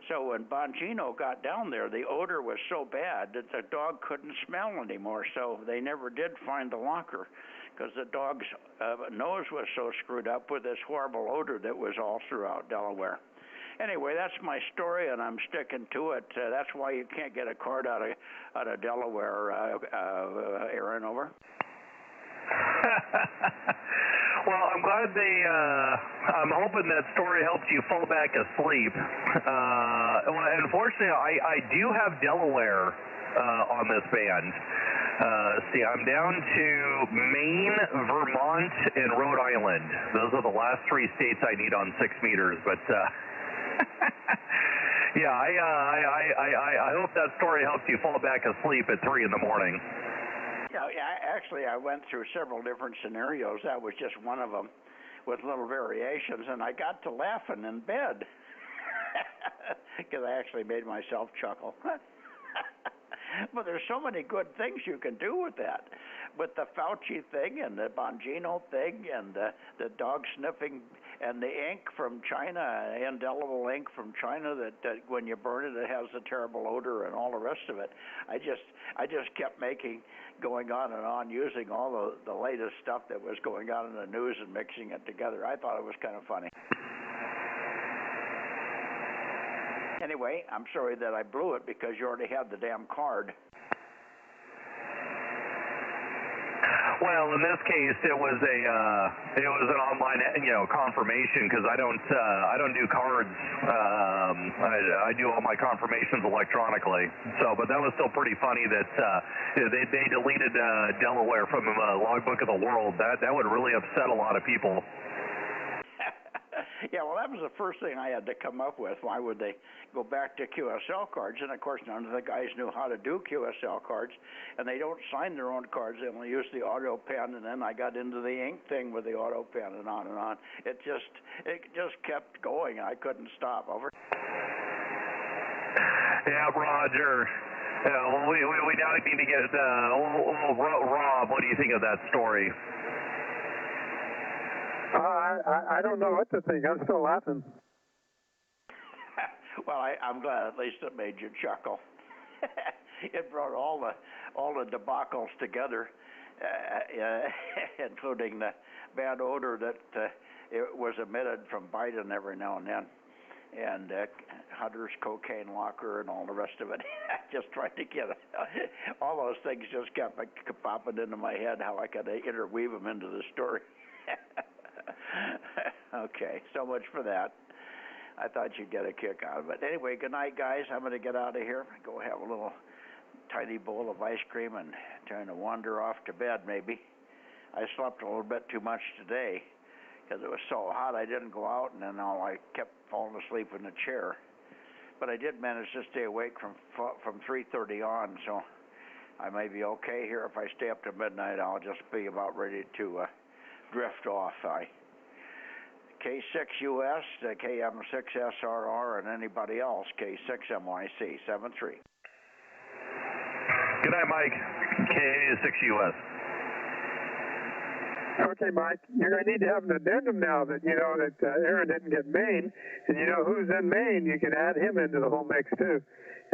So when Bongino got down there, the odor was so bad that the dog couldn't smell anymore. So they never did find the locker because the dog's nose was so screwed up with this horrible odor that was all throughout Delaware. Anyway, that's my story, and I'm sticking to it. That's why you can't get a card out of Delaware, Aaron, over. Well, I'm glad I'm hoping that story helps you fall back asleep. Unfortunately, I do have Delaware on this band. See, I'm down to Maine, Vermont, and Rhode Island. Those are the last 3 states I need on 6 meters, but yeah, I hope that story helps you fall back asleep at 3 in the morning. Actually, I went through several different scenarios. That was just one of them, with little variations, and I got to laughing in bed because I actually made myself chuckle. But there's so many good things you can do with that, with the Fauci thing and the Bongino thing and the dog sniffing and the ink from China, indelible ink from China that when you burn it, it has a terrible odor and all the rest of it. I just kept going on and on, using all the latest stuff that was going on in the news and mixing it together. I thought it was kind of funny. Anyway, I'm sorry that I blew it because you already had the damn card. Well, in this case, it was an online, confirmation because I don't do cards. I do all my confirmations electronically. So, but that was still pretty funny that they deleted Delaware from the logbook of the world. That would really upset a lot of people. Yeah, well, that was the first thing I had to come up with. Why would they go back to QSL cards? And, of course, none of the guys knew how to do QSL cards, and they don't sign their own cards. They only use the auto pen, and then I got into the ink thing with the auto pen and on and on. It just kept going. I couldn't stop. Over. Yeah, Roger. Well, we now need to get Rob. What do you think of that story? I don't know what to think. I'm still laughing. Well, I'm glad at least it made you chuckle. It brought all the debacles together, including the bad odor that it was emitted from Biden every now and then, and Hunter's cocaine locker and all the rest of it. Just trying to get it. All those things just kept popping into my head, how I could interweave them into the story. Okay, so much for that. I thought you'd get a kick out of it. Anyway, good night, guys. I'm going to get out of here. Go have a little tiny bowl of ice cream and trying to wander off to bed, maybe. I slept a little bit too much today because it was so hot I didn't go out, and then I kept falling asleep in the chair. But I did manage to stay awake from 3:30 on, so I may be okay here. If I stay up to midnight, I'll just be about ready to drift off. K6US, KM6SRR, and anybody else, K6MYC 73. Good night, Mike. K6US. Okay, Mike, you're going to need to have an addendum now that you know that Aaron didn't get Maine, and you know who's in Maine. You can add him into the whole mix, too.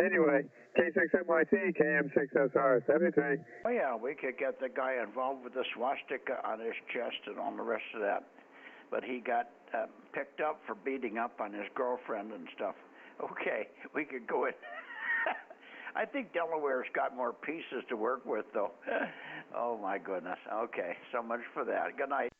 Anyway, K6MYC, KM6SR 73. Oh, yeah, we could get the guy involved with the swastika on his chest and all the rest of that. But he got picked up for beating up on his girlfriend and stuff. Okay, we could go in. I think Delaware's got more pieces to work with, though. Oh, my goodness. Okay, so much for that. Good night.